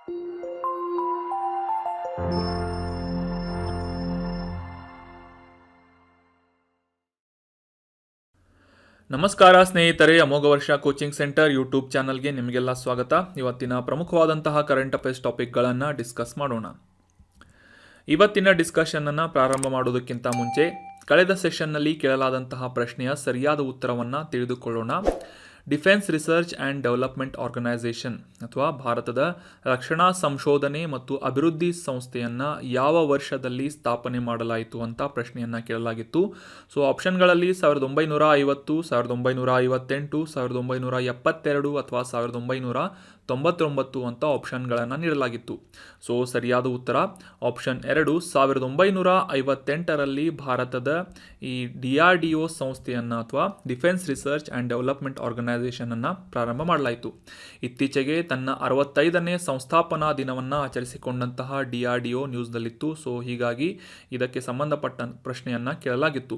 ನಮಸ್ಕಾರ ಸ್ನೇಹಿತರೆ, ಅಮೋಘ ವರ್ಷ ಕೋಚಿಂಗ್ ಸೆಂಟರ್ ಯೂಟ್ಯೂಬ್ ಚಾನಲ್ಗೆ ನಿಮಗೆಲ್ಲ ಸ್ವಾಗತ. ಇವತ್ತಿನ ಪ್ರಮುಖವಾದಂತಹ ಕರೆಂಟ್ ಅಫೇರ್ಸ್ ಟಾಪಿಕ್ಗಳನ್ನು ಡಿಸ್ಕಸ್ ಮಾಡೋಣ. ಇವತ್ತಿನ ಡಿಸ್ಕಷನನ್ನು ಪ್ರಾರಂಭ ಮಾಡೋದಕ್ಕಿಂತ ಮುಂಚೆ ಕಳೆದ ಸೆಷನ್ನಲ್ಲಿ ಕೇಳಲಾದಂತಹ ಪ್ರಶ್ನೆಯ ಸರಿಯಾದ ಉತ್ತರವನ್ನು ತಿಳಿದುಕೊಳ್ಳೋಣ. Defence research and development organisation ಅಥವಾ ಭಾರತದ ರಕ್ಷಣಾ ಸಂಶೋಧನೆ ಮತ್ತು ಅಭಿವೃದ್ಧಿ ಸಂಸ್ಥೆಯನ್ನು ಯಾವ ವರ್ಷದಲ್ಲಿ ಸ್ಥಾಪನೆ ಮಾಡಲಾಯಿತು ಅಂತ ಪ್ರಶ್ನೆಯನ್ನು ಕೇಳಲಾಗಿತ್ತು. ಸೊ ಆಪ್ಷನ್ಗಳಲ್ಲಿ 1950, 1958, 1972 ಅಥವಾ 1999 ಅಂತ ಆಪ್ಷನ್ಗಳನ್ನು ನೀಡಲಾಗಿತ್ತು. ಸೊ ಸರಿಯಾದ ಉತ್ತರ ಆಪ್ಷನ್ 2, 1958ರಲ್ಲಿ ಭಾರತದ ಈ DRDO ಸಂಸ್ಥೆಯನ್ನು ಅಥವಾ ಡಿಫೆನ್ಸ್ ರಿಸರ್ಚ್ ಆ್ಯಂಡ್ ಡೆವಲಪ್ಮೆಂಟ್ ಆರ್ಗನೈಸೇಷನನ್ನು ಪ್ರಾರಂಭ ಮಾಡಲಾಯಿತು. ಇತ್ತೀಚೆಗೆ ತನ್ನ 65ನೇ ಸಂಸ್ಥಾಪನಾ ದಿನವನ್ನು ಆಚರಿಸಿಕೊಂಡಂತಹ DRDO ನ್ಯೂಸ್ನಲ್ಲಿತ್ತು. ಸೊ ಹೀಗಾಗಿ ಇದಕ್ಕೆ ಸಂಬಂಧಪಟ್ಟ ಪ್ರಶ್ನೆಯನ್ನು ಕೇಳಲಾಗಿತ್ತು.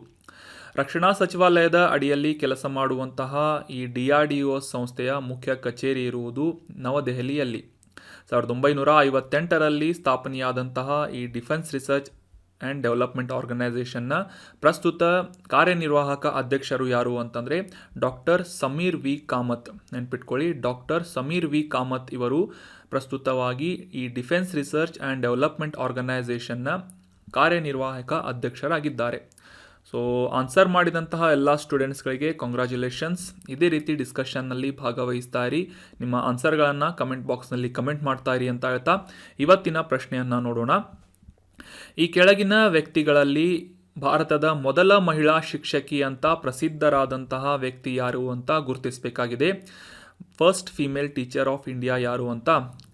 ರಕ್ಷಣಾ ಸಚಿವಾಲಯದ ಅಡಿಯಲ್ಲಿ ಕೆಲಸ ಮಾಡುವಂತಹ ಈ DRDO ಸಂಸ್ಥೆಯ ಮುಖ್ಯ ಕಚೇರಿ ಇರುವುದು ನವದೆಹಲಿಯಲ್ಲಿ. 1958ರಲ್ಲಿ ಸ್ಥಾಪನೆಯಾದಂತಹ ಈ ಡಿಫೆನ್ಸ್ ರಿಸರ್ಚ್ ಆ್ಯಂಡ್ ಡೆವಲಪ್ಮೆಂಟ್ ಆರ್ಗನೈಸೇಷನ್ನ ಪ್ರಸ್ತುತ ಕಾರ್ಯನಿರ್ವಾಹಕ ಅಧ್ಯಕ್ಷರು ಯಾರು ಅಂತಂದರೆ ಡಾಕ್ಟರ್ ಸಮೀರ್ ವಿ ಕಾಮತ್. ನೆನ್ಪಿಟ್ಕೊಳ್ಳಿ, ಡಾಕ್ಟರ್ ಸಮೀರ್ ವಿ ಕಾಮತ್ ಇವರು ಪ್ರಸ್ತುತವಾಗಿ ಈ ಡಿಫೆನ್ಸ್ ರಿಸರ್ಚ್ ಆ್ಯಂಡ್ ಡೆವಲಪ್ಮೆಂಟ್ ಆರ್ಗನೈಸೇಷನ್ನ ಕಾರ್ಯನಿರ್ವಾಹಕ ಅಧ್ಯಕ್ಷರಾಗಿದ್ದಾರೆ. ಸೊ ಆನ್ಸರ್ ಮಾಡಿದಂತಹ ಎಲ್ಲ ಸ್ಟೂಡೆಂಟ್ಸ್ಗಳಿಗೆ ಕಂಗ್ರ್ಯಾಚುಲೇಷನ್ಸ್. ಇದೇ ರೀತಿ ಡಿಸ್ಕಷನ್ನಲ್ಲಿ ಭಾಗವಹಿಸ್ತಾ ಇರಿ, ನಿಮ್ಮ ಆನ್ಸರ್ಗಳನ್ನು ಕಮೆಂಟ್ ಬಾಕ್ಸ್ನಲ್ಲಿ ಕಮೆಂಟ್ ಮಾಡ್ತಾ ಇರಿ ಅಂತ ಹೇಳ್ತಾ ಇವತ್ತಿನ ಪ್ರಶ್ನೆಯನ್ನು ನೋಡೋಣ. ಈ ಕೆಳಗಿನ ವ್ಯಕ್ತಿಗಳಲ್ಲಿ ಭಾರತದ ಮೊದಲ ಮಹಿಳಾ ಶಿಕ್ಷಕಿ ಅಂತ ಪ್ರಸಿದ್ಧರಾದಂತಹ ವ್ಯಕ್ತಿ ಯಾರು ಅಂತ ಗುರುತಿಸಬೇಕಾಗಿದೆ. First female teacher of India ಯಾರು ಅಂತ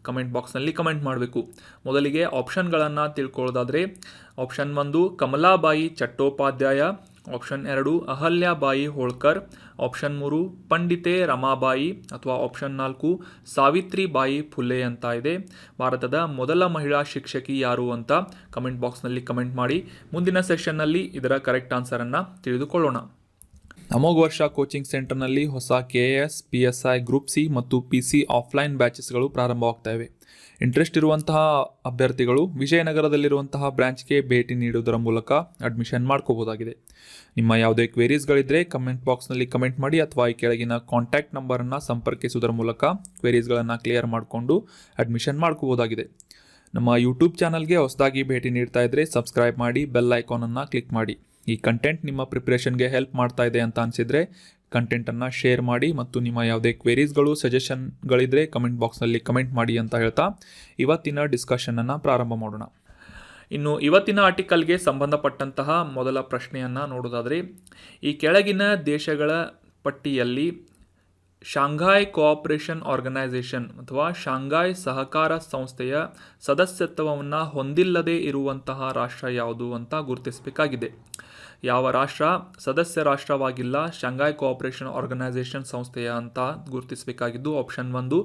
ಕಮೆಂಟ್ ಬಾಕ್ಸ್ನಲ್ಲಿ ಕಮೆಂಟ್ ಮಾಡಬೇಕು. ಮೊದಲಿಗೆ ಆಪ್ಷನ್ಗಳನ್ನು ತಿಳ್ಕೊಳ್ಳೋದಾದರೆ option 1 Kamalabai Chattopadhyay, option 2 Ahilyabai Holkar, option 3 Pandita Ramabai ಅಥವಾ ಆಪ್ಷನ್ 4 ಸಾವಿತ್ರಿಬಾಯಿ ಫುಲೆ ಅಂತ ಇದೆ. ಭಾರತದ ಮೊದಲ ಮಹಿಳಾ ಶಿಕ್ಷಕಿ ಯಾರು ಅಂತ ಕಮೆಂಟ್ ಬಾಕ್ಸ್ನಲ್ಲಿ ಕಮೆಂಟ್ ಮಾಡಿ. ಮುಂದಿನ ಸೆಷನ್ನಲ್ಲಿ ಇದರ ಕರೆಕ್ಟ್ ಆನ್ಸರನ್ನು ತಿಳಿದುಕೊಳ್ಳೋಣ. ಅಮೋಘ ವರ್ಷ ಕೋಚಿಂಗ್ ಸೆಂಟರ್ನಲ್ಲಿ ಹೊಸ KAS, PSI, ಗ್ರೂಪ್ C ಮತ್ತು PC ಆಫ್ಲೈನ್ ಬ್ಯಾಚಸ್ಗಳು ಪ್ರಾರಂಭವಾಗ್ತಾ ಇವೆ. ಇಂಟ್ರೆಸ್ಟ್ ಇರುವಂತಹ ಅಭ್ಯರ್ಥಿಗಳು ವಿಜಯನಗರದಲ್ಲಿರುವಂತಹ ಬ್ರಾಂಚ್ಗೆ ಭೇಟಿ ನೀಡುವುದರ ಮೂಲಕ ಅಡ್ಮಿಷನ್ ಮಾಡ್ಕೋಬೋದಾಗಿದೆ. ನಿಮ್ಮ ಯಾವುದೇ ಕ್ವೇರೀಸ್ಗಳಿದ್ದರೆ ಕಮೆಂಟ್ ಬಾಕ್ಸ್ನಲ್ಲಿ ಕಮೆಂಟ್ ಮಾಡಿ ಅಥವಾ ಈ ಕೆಳಗಿನ ಕಾಂಟ್ಯಾಕ್ಟ್ ನಂಬರನ್ನು ಸಂಪರ್ಕಿಸುವುದರ ಮೂಲಕ ಕ್ವೇರೀಸ್ಗಳನ್ನು ಕ್ಲಿಯರ್ ಮಾಡಿಕೊಂಡು ಅಡ್ಮಿಷನ್ ಮಾಡ್ಕೋಬೋದಾಗಿದೆ. ನಮ್ಮ ಯೂಟ್ಯೂಬ್ ಚಾನಲ್ಗೆ ಹೊಸದಾಗಿ ಭೇಟಿ ನೀಡ್ತಾ ಇದ್ದರೆ ಸಬ್ಸ್ಕ್ರೈಬ್ ಮಾಡಿ, ಬೆಲ್ ಐಕಾನನ್ನು ಕ್ಲಿಕ್ ಮಾಡಿ. ಈ ಕಂಟೆಂಟ್ ನಿಮ್ಮ ಪ್ರಿಪ್ರೇಷನ್ಗೆ ಹೆಲ್ಪ್ ಮಾಡ್ತಾ ಇದೆ ಅಂತ ಅನಿಸಿದರೆ ಕಂಟೆಂಟನ್ನು ಶೇರ್ ಮಾಡಿ ಮತ್ತು ನಿಮ್ಮ ಯಾವುದೇ ಕ್ವೇರೀಸ್ಗಳು, ಸಜೆಷನ್ಗಳಿದ್ದರೆ ಕಮೆಂಟ್ ಬಾಕ್ಸ್ನಲ್ಲಿ ಕಮೆಂಟ್ ಮಾಡಿ ಅಂತ ಹೇಳ್ತಾ ಇವತ್ತಿನ ಡಿಸ್ಕಷನನ್ನು ಪ್ರಾರಂಭ ಮಾಡೋಣ. ಇನ್ನು ಇವತ್ತಿನ ಆರ್ಟಿಕಲ್ಗೆ ಸಂಬಂಧಪಟ್ಟಂತಹ ಮೊದಲ ಪ್ರಶ್ನೆಯನ್ನು ನೋಡೋದಾದರೆ, ಈ ಕೆಳಗಿನ ದೇಶಗಳ ಪಟ್ಟಿಯಲ್ಲಿ ಶಾಂಘಾಯ್ ಕೋಆಪರೇಷನ್ ಆರ್ಗನೈಸೇಷನ್ ಅಥವಾ ಶಾಂಘಾಯ್ ಸಹಕಾರ ಸಂಸ್ಥೆಯ ಸದಸ್ಯತ್ವವನ್ನು ಹೊಂದಿಲ್ಲದೇ ಇರುವಂತಹ ರಾಷ್ಟ್ರ ಯಾವುದು ಅಂತ ಗುರುತಿಸಬೇಕಾಗಿದೆ. ಯಾವ ರಾಷ್ಟ್ರ ಸದಸ್ಯ ರಾಷ್ಟ್ರವಾಗಿಲ್ಲ ಶಾಂಘಾಯ್ ಕೋಆಪರೇಷನ್ ಆರ್ಗನೈಸೇಷನ್ ಸಂಸ್ಥೆಯ ಅಂತ ಗುರುತಿಸಬೇಕಾಗಿದ್ದು option 1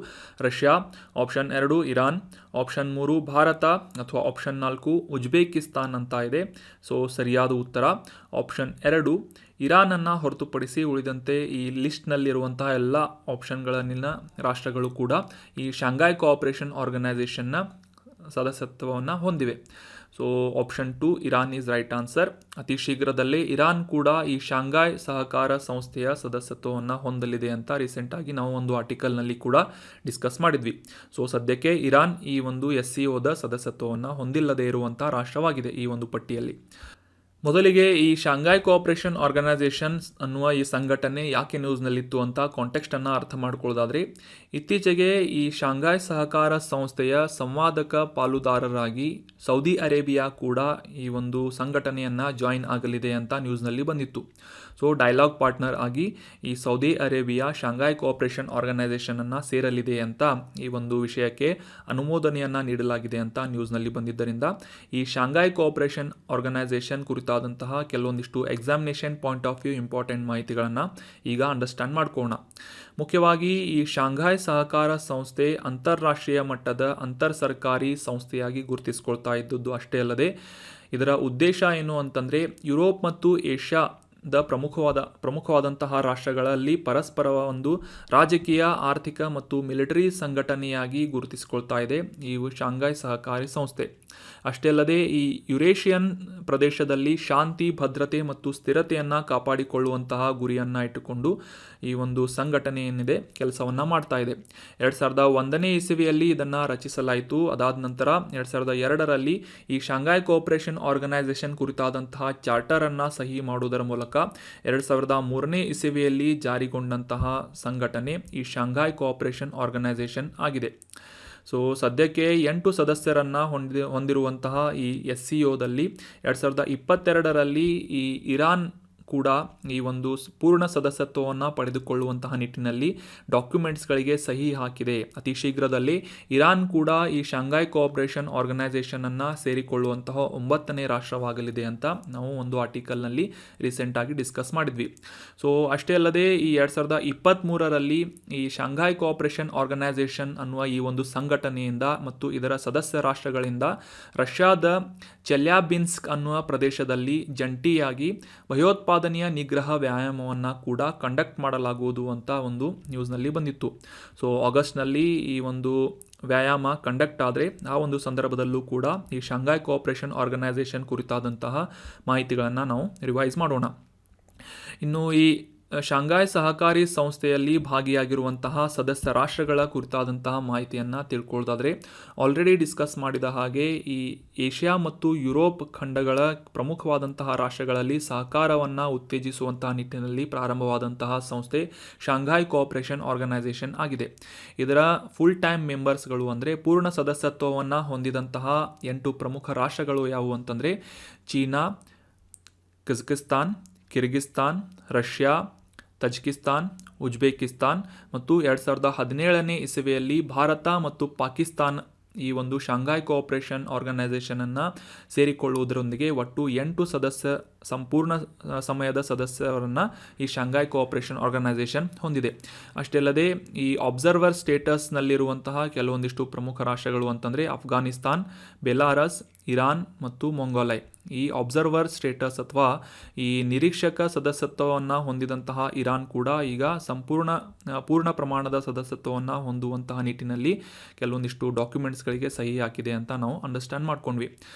Russia, option 2 Iran, option 3 Bharat ಅಥವಾ ಆಪ್ಷನ್ 4 ಉಜ್ಬೇಕಿಸ್ತಾನ್ ಅಂತ ಇದೆ. ಸೊ ಸರಿಯಾದ ಉತ್ತರ ಆಪ್ಷನ್ 2 ಇರಾನನ್ನು ಹೊರತುಪಡಿಸಿ ಉಳಿದಂತೆ ಈ ಲಿಸ್ಟ್ನಲ್ಲಿರುವಂತಹ ಎಲ್ಲ ಆಪ್ಷನ್ಗಳಲ್ಲಿನ ರಾಷ್ಟ್ರಗಳು ಕೂಡ ಈ ಶಾಂಘಾಯ್ ಕೋಆಪರೇಷನ್ ಆರ್ಗನೈಸೇಷನ್ನ ಸದಸ್ಯತ್ವವನ್ನು ಹೊಂದಿವೆ. So option 2 Iran is right answer. ಅತಿ ಶೀಘ್ರದಲ್ಲೇ ಇರಾನ್ ಕೂಡ ಈ ಶಾಂಘಾಯ್ ಸಹಕಾರ ಸಂಸ್ಥೆಯ ಸದಸ್ಯತ್ವವನ್ನು ಹೊಂದಲಿದೆ ಅಂತ ರೀಸೆಂಟಾಗಿ ನಾವು ಒಂದು ಆರ್ಟಿಕಲ್ನಲ್ಲಿ ಕೂಡ ಡಿಸ್ಕಸ್ ಮಾಡಿದ್ವಿ. ಸೊ ಸದ್ಯಕ್ಕೆ ಇರಾನ್ ಈ ಒಂದು SCOದ ಸದಸ್ಯತ್ವವನ್ನು ಹೊಂದಿಲ್ಲದೇ ಇರುವಂಥ ರಾಷ್ಟ್ರವಾಗಿದೆ ಈ ಒಂದು ಪಟ್ಟಿಯಲ್ಲಿ. ಮೊದಲಿಗೆ ಈ ಶಾಂಘಾಯ್ ಕೋಆಪರೇಷನ್ ಆರ್ಗನೈಸೇಷನ್ ಅನ್ನುವ ಈ ಸಂಘಟನೆ ಯಾಕೆ ನ್ಯೂಸ್ನಲ್ಲಿತ್ತು ಅಂತ ಕಾಂಟೆಕ್ಸ್ಟನ್ನು ಅರ್ಥ ಮಾಡ್ಕೊಳ್ಳೋದಾದರೆ, ಇತ್ತೀಚೆಗೆ ಈ ಶಾಂಘಾಯ್ ಸಹಕಾರ ಸಂಸ್ಥೆಯ ಸಂವಾದಕ ಪಾಲುದಾರರಾಗಿ ಸೌದಿ ಅರೇಬಿಯಾ ಕೂಡ ಈ ಒಂದು ಸಂಘಟನೆಯನ್ನು ಜಾಯಿನ್ ಆಗಲಿದೆ ಅಂತ ನ್ಯೂಸ್ನಲ್ಲಿ ಬಂದಿತ್ತು. ಸೊ ಡೈಲಾಗ್ ಪಾರ್ಟ್ನರ್ ಆಗಿ ಈ ಸೌದಿ ಅರೇಬಿಯಾ ಶಾಂಘಾಯ್ ಕೋಆಪರೇಷನ್ ಆರ್ಗನೈಸೇಷನನ್ನು ಸೇರಲಿದೆ ಅಂತ ಈ ಒಂದು ವಿಷಯಕ್ಕೆ ಅನುಮೋದನೆಯನ್ನು ನೀಡಲಾಗಿದೆ ಅಂತ ನ್ಯೂಸ್ನಲ್ಲಿ ಬಂದಿದ್ದರಿಂದ ಈ ಶಾಂಘಾಯ್ ಕೋಆಪರೇಷನ್ ಆರ್ಗನೈಸೇಷನ್ ಕುರಿತಾದಂತಹ ಕೆಲವೊಂದಿಷ್ಟು examination point of view important ಮಾಹಿತಿಗಳನ್ನು ಈಗ ಅಂಡರ್ಸ್ಟ್ಯಾಂಡ್ ಮಾಡ್ಕೊಳ್ಳೋಣ. ಮುಖ್ಯವಾಗಿ ಈ ಶಾಂಘಾಯ್ ಸಹಕಾರ ಸಂಸ್ಥೆ ಅಂತಾರಾಷ್ಟ್ರೀಯ ಮಟ್ಟದ ಅಂತರ್ ಸರ್ಕಾರಿ ಸಂಸ್ಥೆಯಾಗಿ ಗುರುತಿಸಿಕೊಳ್ತಾ ಇದ್ದದ್ದು ಅಷ್ಟೇ ಅಲ್ಲದೆ ಇದರ ಉದ್ದೇಶ ಏನು ಅಂತಂದರೆ ಯುರೋಪ್ ಮತ್ತು ಏಷ್ಯಾ ದ ಪ್ರಮುಖವಾದಂತಹ ರಾಷ್ಟ್ರಗಳಲ್ಲಿ ಪರಸ್ಪರ ಒಂದು ರಾಜಕೀಯ, ಆರ್ಥಿಕ ಮತ್ತು ಮಿಲಿಟರಿ ಸಂಘಟನೆಯಾಗಿ ಗುರುತಿಸಿಕೊಳ್ತಾ ಇದೆ ಈ ಶಾಂಘೈ ಸಹಕಾರಿ ಸಂಸ್ಥೆ. ಅಷ್ಟೇ ಅಲ್ಲದೆ ಈ ಯುರೇಷಿಯನ್ ಪ್ರದೇಶದಲ್ಲಿ ಶಾಂತಿ, ಭದ್ರತೆ ಮತ್ತು ಸ್ಥಿರತೆಯನ್ನು ಕಾಪಾಡಿಕೊಳ್ಳುವಂತಹ ಗುರಿಯನ್ನು ಇಟ್ಟುಕೊಂಡು ಈ ಒಂದು ಸಂಘಟನೆ ಏನಿದೆ ಕೆಲಸವನ್ನು ಮಾಡ್ತಾ ಇದೆ. 2001ನೇ ಇಸವಿಯಲ್ಲಿ ಇದನ್ನು ರಚಿಸಲಾಯಿತು. ಅದಾದ ನಂತರ 2002ರಲ್ಲಿ ಈ ಶಾಂಘೈ ಕೋಆಪರೇಷನ್ ಆರ್ಗನೈಸೇಷನ್ ಕುರಿತಾದಂತಹ ಚಾರ್ಟರನ್ನು ಸಹಿ ಮಾಡುವುದರ ಮೂಲಕ 2003ನೇ ಇಸವಿಯಲ್ಲಿ ಜಾರಿಗೊಂಡಂತಹ ಸಂಘಟನೆ ಈ ಶಾಂಘೈ ಕೋಆಪರೇಷನ್ ಆರ್ಗನೈಸೇಷನ್ ಆಗಿದೆ. ಸೊ ಸದ್ಯಕ್ಕೆ 8 ಸದಸ್ಯರನ್ನು ಹೊಂದಿರುವಂತಹ ಈ SCOದಲ್ಲಿ 2022ರಲ್ಲಿ ಈ ಇರಾನ್ ಕೂಡ ಈ ಒಂದು ಪೂರ್ಣ ಸದಸ್ಯತ್ವವನ್ನು ಪಡೆದುಕೊಳ್ಳುವಂತಹ ನಿಟ್ಟಿನಲ್ಲಿ ಡಾಕ್ಯುಮೆಂಟ್ಸ್ಗಳಿಗೆ ಸಹಿ ಹಾಕಿದೆ. ಅತಿ ಶೀಘ್ರದಲ್ಲಿ ಇರಾನ್ ಕೂಡ ಈ ಶಾಂಘೈ ಕೋಆಪರೇಷನ್ ಆರ್ಗನೈಸೇಷನನ್ನು ಸೇರಿಕೊಳ್ಳುವಂತಹ 9ನೇ ರಾಷ್ಟ್ರವಾಗಲಿದೆ ಅಂತ ನಾವು ಒಂದು ಆರ್ಟಿಕಲ್ನಲ್ಲಿ ರೀಸೆಂಟಾಗಿ ಡಿಸ್ಕಸ್ ಮಾಡಿದ್ವಿ. ಸೊ ಅಷ್ಟೇ ಅಲ್ಲದೆ ಈ 2023ರಲ್ಲಿ ಈ ಶಾಂಘೈ ಕೋಆಪರೇಷನ್ ಆರ್ಗನೈಸೇಷನ್ ಅನ್ನುವ ಈ ಒಂದು ಸಂಘಟನೆಯಿಂದ ಮತ್ತು ಇದರ ಸದಸ್ಯ ರಾಷ್ಟ್ರಗಳಿಂದ ರಷ್ಯಾದ ಚೆಲ್ಯಾಬಿನ್ಸ್ಕ್ ಅನ್ನುವ ಪ್ರದೇಶದಲ್ಲಿ ಜಂಟಿಯಾಗಿ ಭಯೋತ್ಪಾದನೆಯ ನಿಗ್ರಹ ವ್ಯಾಯಾಮವನ್ನು ಕೂಡ ಕಂಡಕ್ಟ್ ಮಾಡಲಾಗುವುದು ಅಂತ ಒಂದು ನ್ಯೂಸ್ನಲ್ಲಿ ಬಂದಿತ್ತು. ಸೊ ಆಗಸ್ಟ್ನಲ್ಲಿ ಈ ಒಂದು ವ್ಯಾಯಾಮ ಕಂಡಕ್ಟ್ ಆದರೆ ಆ ಒಂದು ಸಂದರ್ಭದಲ್ಲೂ ಕೂಡ ಈ ಶಾಂಘೈ ಕೋಆಪರೇಷನ್ ಆರ್ಗನೈಸೇಷನ್ ಕುರಿತಾದಂತಹ ಮಾಹಿತಿಗಳನ್ನು ನಾವು ರಿವೈಸ್ ಮಾಡೋಣ. ಇನ್ನು ಈ ಶಾಂಘೈ ಸಹಕಾರಿ ಸಂಸ್ಥೆಯಲ್ಲಿ ಭಾಗಿಯಾಗಿರುವಂತಹ ಸದಸ್ಯ ರಾಷ್ಟ್ರಗಳ ಕುರಿತಾದಂತಹ ಮಾಹಿತಿಯನ್ನು ತಿಳ್ಕೊಳ್ಳೋದಾದರೆ ಆಲ್ರೆಡಿ ಡಿಸ್ಕಸ್ ಮಾಡಿದ ಹಾಗೆ ಈ ಏಷ್ಯಾ ಮತ್ತು ಯುರೋಪ್ ಖಂಡಗಳ ಪ್ರಮುಖವಾದಂತಹ ರಾಷ್ಟ್ರಗಳಲ್ಲಿ ಸಹಕಾರವನ್ನು ಉತ್ತೇಜಿಸುವಂತಹ ನಿಟ್ಟಿನಲ್ಲಿ ಪ್ರಾರಂಭವಾದಂತಹ ಸಂಸ್ಥೆ ಶಾಂಘೈ ಕೋಆಪರೇಷನ್ ಆರ್ಗನೈಸೇಷನ್ ಆಗಿದೆ. ಇದರ ಫುಲ್ ಟೈಮ್ ಮೆಂಬರ್ಸ್ಗಳು ಅಂದರೆ ಪೂರ್ಣ ಸದಸ್ಯತ್ವವನ್ನು ಹೊಂದಿದಂತಹ 8 ಪ್ರಮುಖ ರಾಷ್ಟ್ರಗಳು ಯಾವುವು ಅಂತಂದರೆ China, Kazakhstan, Kyrgyzstan, Russia, Tajikistan, Uzbekistan ಮತ್ತು 2017ನೇ ಇಸವಿಯಲ್ಲಿ ಭಾರತ ಮತ್ತು ಪಾಕಿಸ್ತಾನ್ ಈ ಒಂದು ಶಾಂಘೈ ಕೋಆಪರೇಷನ್ ಆರ್ಗನೈಸೇಷನನ್ನು ಸೇರಿಕೊಳ್ಳುವುದರೊಂದಿಗೆ ಒಟ್ಟು 8 ಸಂಪೂರ್ಣ ಸಮಯದ ಸದಸ್ಯರನ್ನು ಈ ಶಾಂಘೈ ಕೋಆಪರೇಷನ್ ಆರ್ಗನೈಸೇಷನ್ ಹೊಂದಿದೆ. ಅಷ್ಟೇ ಅಲ್ಲದೆ ಈ ಅಬ್ಸರ್ವರ್ ಸ್ಟೇಟಸ್ನಲ್ಲಿರುವಂತಹ ಕೆಲವೊಂದಿಷ್ಟು ಪ್ರಮುಖ ರಾಷ್ಟ್ರಗಳು ಅಂತಂದರೆ ಅಫ್ಘಾನಿಸ್ತಾನ್, ಬೆಲಾರಸ್, ಇರಾನ್ ಮತ್ತು ಮೊಂಗೋಲೈ. ಈ ಅಬ್ಸರ್ವರ್ ಸ್ಟೇಟಸ್ ಅಥವಾ ಈ ನಿರೀಕ್ಷಕ ಸದಸ್ಯತ್ವವನ್ನು ಹೊಂದಿದಂತಹ ಇರಾನ್ ಕೂಡ ಈಗ ಪೂರ್ಣ ಪ್ರಮಾಣದ ಸದಸ್ಯತ್ವವನ್ನು ಹೊಂದುವಂತಹ ನಿಟ್ಟಿನಲ್ಲಿ ಕೆಲವೊಂದಿಷ್ಟು ಡಾಕ್ಯುಮೆಂಟ್ಸ್ಗಳಿಗೆ ಸಹಿ ಹಾಕಿದೆ ಅಂತ ನಾವು ಅಂಡರ್ಸ್ಟ್ಯಾಂಡ್ ಮಾಡ್ಕೊಂಡ್ವಿ.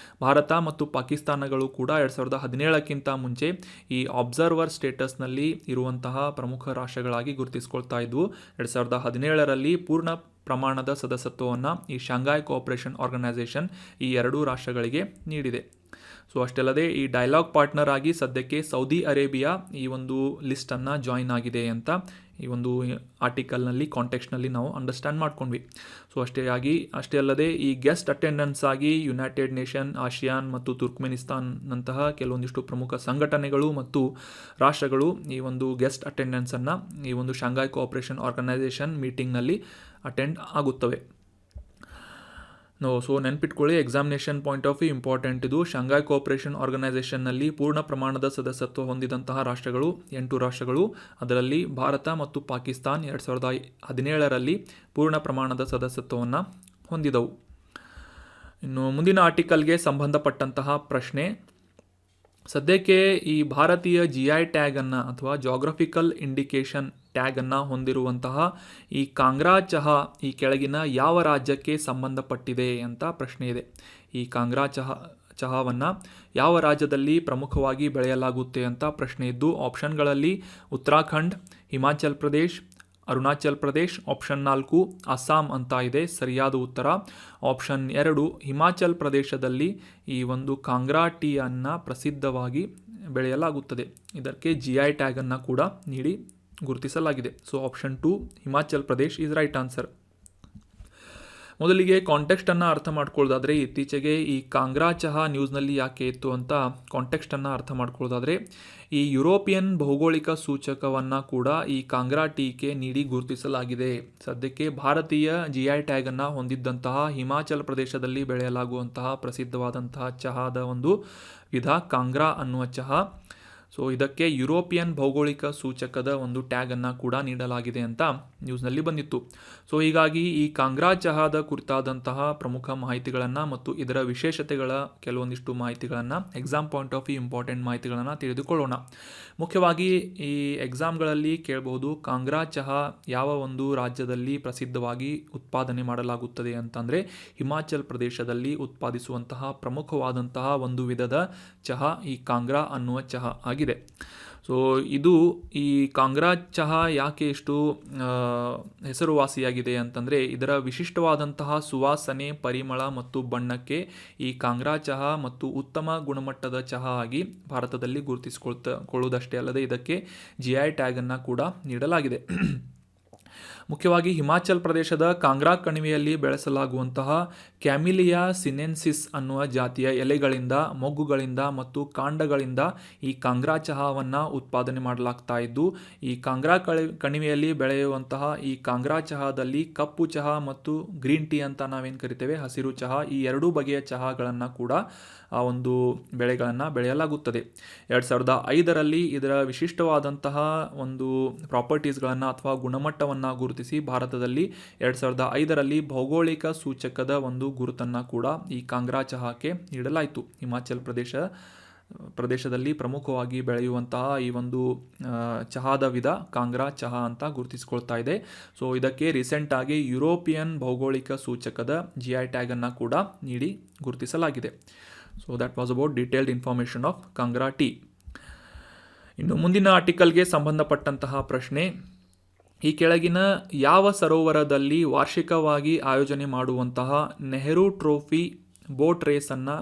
ಭಾರತ ಮತ್ತು ಪಾಕಿಸ್ತಾನಗಳು ಕೂಡ 2017ಕ್ಕಿಂತ ಮುಂಚೆ ಈ ಅಬ್ಸರ್ವರ್ ಸ್ಟೇಟಸ್ನಲ್ಲಿ ಇರುವಂತಹ ಪ್ರಮುಖ ರಾಷ್ಟ್ರಗಳಾಗಿ ಗುರುತಿಸಿಕೊಳ್ತಾ ಇದ್ವು. 2017ರಲ್ಲಿ ಪೂರ್ಣ ಪ್ರಮಾಣದ ಸದಸ್ಯತ್ವವನ್ನು ಈ ಶಾಂಘೈ ಕೋಆಪರೇಷನ್ ಆರ್ಗನೈಸೇಷನ್ ಈ 2 ರಾಷ್ಟ್ರಗಳಿಗೆ ನೀಡಿದೆ. ಸೊ ಅಷ್ಟಲ್ಲದೆ ಈ ಡೈಲಾಗ್ ಪಾರ್ಟ್ನರ್ ಆಗಿ ಸದ್ಯಕ್ಕೆ ಸೌದಿ ಅರೇಬಿಯಾ ಈ ಒಂದು ಲಿಸ್ಟನ್ನು ಜಾಯಿನ್ ಆಗಿದೆ ಅಂತ ಈ ಒಂದು ಆರ್ಟಿಕಲ್ನಲ್ಲಿ ಕಾಂಟೆಕ್ಸ್ಟ್ನಲ್ಲಿ ನಾವು ಅಂಡರ್ಸ್ಟ್ಯಾಂಡ್ ಮಾಡ್ಕೊಂಡ್ವಿ. ಸೊ ಅಷ್ಟೇ ಅಲ್ಲದೆ ಈ ಗೆಸ್ಟ್ ಅಟೆಂಡೆನ್ಸ್ ಆಗಿ ಯುನೈಟೆಡ್ ನೇಷನ್, ಆಸಿಯಾನ್ ಮತ್ತು ತುರ್ಕ್ಮೆನಿಸ್ತಾನ್ನಂತಹ ಕೆಲವೊಂದಿಷ್ಟು ಪ್ರಮುಖ ಸಂಘಟನೆಗಳು ಮತ್ತು ರಾಷ್ಟ್ರಗಳು ಈ ಒಂದು ಗೆಸ್ಟ್ ಅಟೆಂಡೆನ್ಸನ್ನು ಈ ಒಂದು ಶಾಂಘೈ ಕೋಆಪರೇಷನ್ ಆರ್ಗನೈಸೇಷನ್ ಮೀಟಿಂಗ್ನಲ್ಲಿ ಅಟೆಂಡ್ ಆಗುತ್ತವೆ. ಸೊ ನೆನ್ಪಿಟ್ಕೊಳ್ಳಿ, examination point of view important ಇದು. ಶಾಂಘೈ ಕೋಆಪರೇಷನ್ ಆರ್ಗನೈಸೇಷನ್ನಲ್ಲಿ ಪೂರ್ಣ ಪ್ರಮಾಣದ ಸದಸ್ಯತ್ವ ಹೊಂದಿದಂತಹ ರಾಷ್ಟ್ರಗಳು 8 ರಾಷ್ಟ್ರಗಳು. ಅದರಲ್ಲಿ ಭಾರತ ಮತ್ತು ಪಾಕಿಸ್ತಾನ್ 2017ರಲ್ಲಿ ಪೂರ್ಣ ಪ್ರಮಾಣದ ಸದಸ್ಯತ್ವವನ್ನು ಹೊಂದಿದವು. ಇನ್ನು ಮುಂದಿನ ಆರ್ಟಿಕಲ್ಗೆ ಸಂಬಂಧಪಟ್ಟಂತಹ ಪ್ರಶ್ನೆ, ಸದ್ಯಕ್ಕೆ ಈ ಭಾರತೀಯ GI ಟ್ಯಾಗನ್ನು ಅಥವಾ ಜಾಗ್ರಫಿಕಲ್ ಇಂಡಿಕೇಶನ್ ಟ್ಯಾಗನ್ನು ಹೊಂದಿರುವಂತಹ ಈ ಕಾಂಗ್ರಾ ಚಹಾ ಈ ಕೆಳಗಿನ ಯಾವ ರಾಜ್ಯಕ್ಕೆ ಸಂಬಂಧಪಟ್ಟಿದೆ ಅಂತ ಪ್ರಶ್ನೆ ಇದೆ. ಈ ಕಾಂಗ್ರಾ ಚಹಾವನ್ನು ಯಾವ ರಾಜ್ಯದಲ್ಲಿ ಪ್ರಮುಖವಾಗಿ ಬೆಳೆಯಲಾಗುತ್ತೆ ಅಂತ ಪ್ರಶ್ನೆ ಇದ್ದು, ಆಪ್ಷನ್ಗಳಲ್ಲಿ ಉತ್ತರಾಖಂಡ್, ಹಿಮಾಚಲ್ ಪ್ರದೇಶ್, ಅರುಣಾಚಲ್ ಪ್ರದೇಶ್, ಆಪ್ಷನ್ 4 ಅಸ್ಸಾಂ ಅಂತ ಇದೆ. ಸರಿಯಾದ ಉತ್ತರ ಆಪ್ಷನ್ 2 ಹಿಮಾಚಲ್ ಪ್ರದೇಶದಲ್ಲಿ ಈ ಒಂದು ಕಾಂಗ್ರಾ ಟೀಯನ್ನು ಪ್ರಸಿದ್ಧವಾಗಿ ಬೆಳೆಯಲಾಗುತ್ತದೆ. ಇದಕ್ಕೆ GI ಟ್ಯಾಗನ್ನು ಕೂಡ ನೀಡಿ ಗುರುತಿಸಲಾಗಿದೆ. So option 2 Himachal Pradesh is right answer. ಮೊದಲಿಗೆ ಕಾಂಟೆಕ್ಸ್ಟನ್ನು ಅರ್ಥ ಮಾಡ್ಕೊಳ್ಳೋದಾದರೆ, ಇತ್ತೀಚೆಗೆ ಈ ಕಾಂಗ್ರಾ ಚಹಾ ನ್ಯೂಸ್ನಲ್ಲಿ ಯಾಕೆ ಇತ್ತು ಅಂತ ಕಾಂಟೆಕ್ಸ್ಟನ್ನು ಅರ್ಥ ಮಾಡ್ಕೊಳ್ಳೋದಾದರೆ, ಈ ಯುರೋಪಿಯನ್ ಭೌಗೋಳಿಕ ಸೂಚಕವನ್ನು ಕೂಡ ಈ ಕಾಂಗ್ರಾ ಟೀಗೆ ನೀಡಿ ಗುರುತಿಸಲಾಗಿದೆ. ಸದ್ಯಕ್ಕೆ ಭಾರತೀಯ GI ಟ್ಯಾಗನ್ನು ಹೊಂದಿದ್ದಂತಹ ಹಿಮಾಚಲ್ ಪ್ರದೇಶದಲ್ಲಿ ಬೆಳೆಯಲಾಗುವಂತಹ ಪ್ರಸಿದ್ಧವಾದಂತಹ ಚಹಾದ ಒಂದು ವಿಧ ಕಾಂಗ್ರಾ ಅನ್ನುವ ಚಹಾ. ಸೊ ಇದಕ್ಕೆ ಯುರೋಪಿಯನ್ ಭೌಗೋಳಿಕ ಸೂಚಕದ ಒಂದು ಟ್ಯಾಗನ್ನು ಕೂಡ ನೀಡಲಾಗಿದೆ ಅಂತ ನ್ಯೂಸ್ನಲ್ಲಿ ಬಂದಿತ್ತು. ಸೊ ಹೀಗಾಗಿ ಈ ಕಾಂಗ್ರಾ ಚಹಾದ ಕುರಿತಾದಂತಹ ಪ್ರಮುಖ ಮಾಹಿತಿಗಳನ್ನು ಮತ್ತು ಇದರ ವಿಶೇಷತೆಗಳ ಕೆಲವೊಂದಿಷ್ಟು ಮಾಹಿತಿಗಳನ್ನು exam point of view important ಮಾಹಿತಿಗಳನ್ನು ತಿಳಿದುಕೊಳ್ಳೋಣ. ಮುಖ್ಯವಾಗಿ ಈ ಎಕ್ಸಾಮ್ಗಳಲ್ಲಿ ಕೇಳಬಹುದು, ಕಾಂಗ್ರಾ ಚಹಾ ಯಾವ ಒಂದು ರಾಜ್ಯದಲ್ಲಿ ಪ್ರಸಿದ್ಧವಾಗಿ ಉತ್ಪಾದನೆ ಮಾಡಲಾಗುತ್ತದೆ ಅಂತಂದರೆ ಹಿಮಾಚಲ್ ಪ್ರದೇಶದಲ್ಲಿ ಉತ್ಪಾದಿಸುವಂತಹ ಪ್ರಮುಖವಾದಂತಹ ಒಂದು ವಿಧದ ಚಹಾ ಈ ಕಾಂಗ್ರಾ ಅನ್ನುವ ಚಹಾ ಆಗಿದೆ. ಸೊ ಇದು ಈ ಕಾಂಗ್ರಾ ಚಹಾ ಯಾಕೆ ಇಷ್ಟು ಹೆಸರುವಾಸಿಯಾಗಿದೆ ಅಂತಂದರೆ ಇದರ ವಿಶಿಷ್ಟವಾದಂತಹ ಸುವಾಸನೆ, ಪರಿಮಳ ಮತ್ತು ಬಣ್ಣಕ್ಕೆ ಈ ಕಾಂಗ್ರಾ ಚಹಾ ಮತ್ತು ಉತ್ತಮ ಗುಣಮಟ್ಟದ ಚಹಾ ಆಗಿ ಭಾರತದಲ್ಲಿ ಗುರುತಿಸಿಕೊಳ್ಳುವುದಷ್ಟೇ ಅಲ್ಲದೆ ಇದಕ್ಕೆ GI ಟ್ಯಾಗನ್ನು ಕೂಡ ನೀಡಲಾಗಿದೆ. ಮುಖ್ಯವಾಗಿ ಹಿಮಾಚಲ್ ಪ್ರದೇಶದ ಕಾಂಗ್ರಾ ಕಣಿವೆಯಲ್ಲಿ ಬೆಳೆಸಲಾಗುವಂತಹ ಕ್ಯಾಮಿಲಿಯಾ ಸಿನೆನ್ಸಿಸ್ ಅನ್ನುವ ಜಾತಿಯ ಎಲೆಗಳಿಂದ, ಮೊಗ್ಗುಗಳಿಂದ ಮತ್ತು ಕಾಂಡಗಳಿಂದ ಈ ಕಾಂಗ್ರಾ ಚಹಾವನ್ನು ಉತ್ಪಾದನೆ ಮಾಡಲಾಗ್ತಾ ಇದ್ದು, ಈ ಕಾಂಗ್ರಾ ಕಣಿವೆಯಲ್ಲಿ ಬೆಳೆಯುವಂತಹ ಈ ಕಾಂಗ್ರಾ ಚಹಾದಲ್ಲಿ ಕಪ್ಪು ಚಹಾ ಮತ್ತು ಗ್ರೀನ್ ಟೀ ಅಂತ ನಾವೇನು ಕರಿತೇವೆ, ಹಸಿರು ಚಹಾ, ಈ ಎರಡೂ ಬಗೆಯ ಚಹಾಗಳನ್ನು ಕೂಡ ಆ ಒಂದು ಬೆಳೆಗಳನ್ನು ಬೆಳೆಯಲಾಗುತ್ತದೆ. 2005ರಲ್ಲಿ ಇದರ ವಿಶಿಷ್ಟವಾದಂತಹ ಒಂದು ಪ್ರಾಪರ್ಟೀಸ್ಗಳನ್ನು ಅಥವಾ ಗುಣಮಟ್ಟವನ್ನು ಗುರುತಿಸಿ ಭಾರತದಲ್ಲಿ 2005ರಲ್ಲಿ ಭೌಗೋಳಿಕ ಸೂಚಕದ ಒಂದು ಗುರುತನ್ನು ಕೂಡ ಈ ಕಾಂಗ್ರಾ ಚಹಾಕ್ಕೆ ನೀಡಲಾಯಿತು. ಹಿಮಾಚಲ್ ಪ್ರದೇಶದಲ್ಲಿ ಪ್ರಮುಖವಾಗಿ ಬೆಳೆಯುವಂತಹ ಈ ಒಂದು ಚಹಾದ ವಿಧ ಕಾಂಗ್ರಾ ಚಹಾ ಅಂತ ಗುರುತಿಸಿಕೊಳ್ತಾ ಇದೆ. ಸೊ ಇದಕ್ಕೆ ರೀಸೆಂಟಾಗಿ ಯುರೋಪಿಯನ್ ಭೌಗೋಳಿಕ ಸೂಚಕದ GI ಟ್ಯಾಗನ್ನು ಕೂಡ ನೀಡಿ ಗುರುತಿಸಲಾಗಿದೆ. So that was about detailed information of Kangra tea. ಇನ್ನು ಮುಂದಿನ ಆರ್ಟಿಕಲ್ಗೆ ಸಂಬಂಧಪಟ್ಟಂತಹ ಪ್ರಶ್ನೆ, ಈ ಕೆಳಗಿನ ಯಾವ ಸರೋವರದಲ್ಲಿ ವಾರ್ಷಿಕವಾಗಿ ಆಯೋಜನೆ ಮಾಡುವಂತಹ ನೆಹರು ಟ್ರೋಫಿ ಬೋಟ್ ರೇಸನ್ನು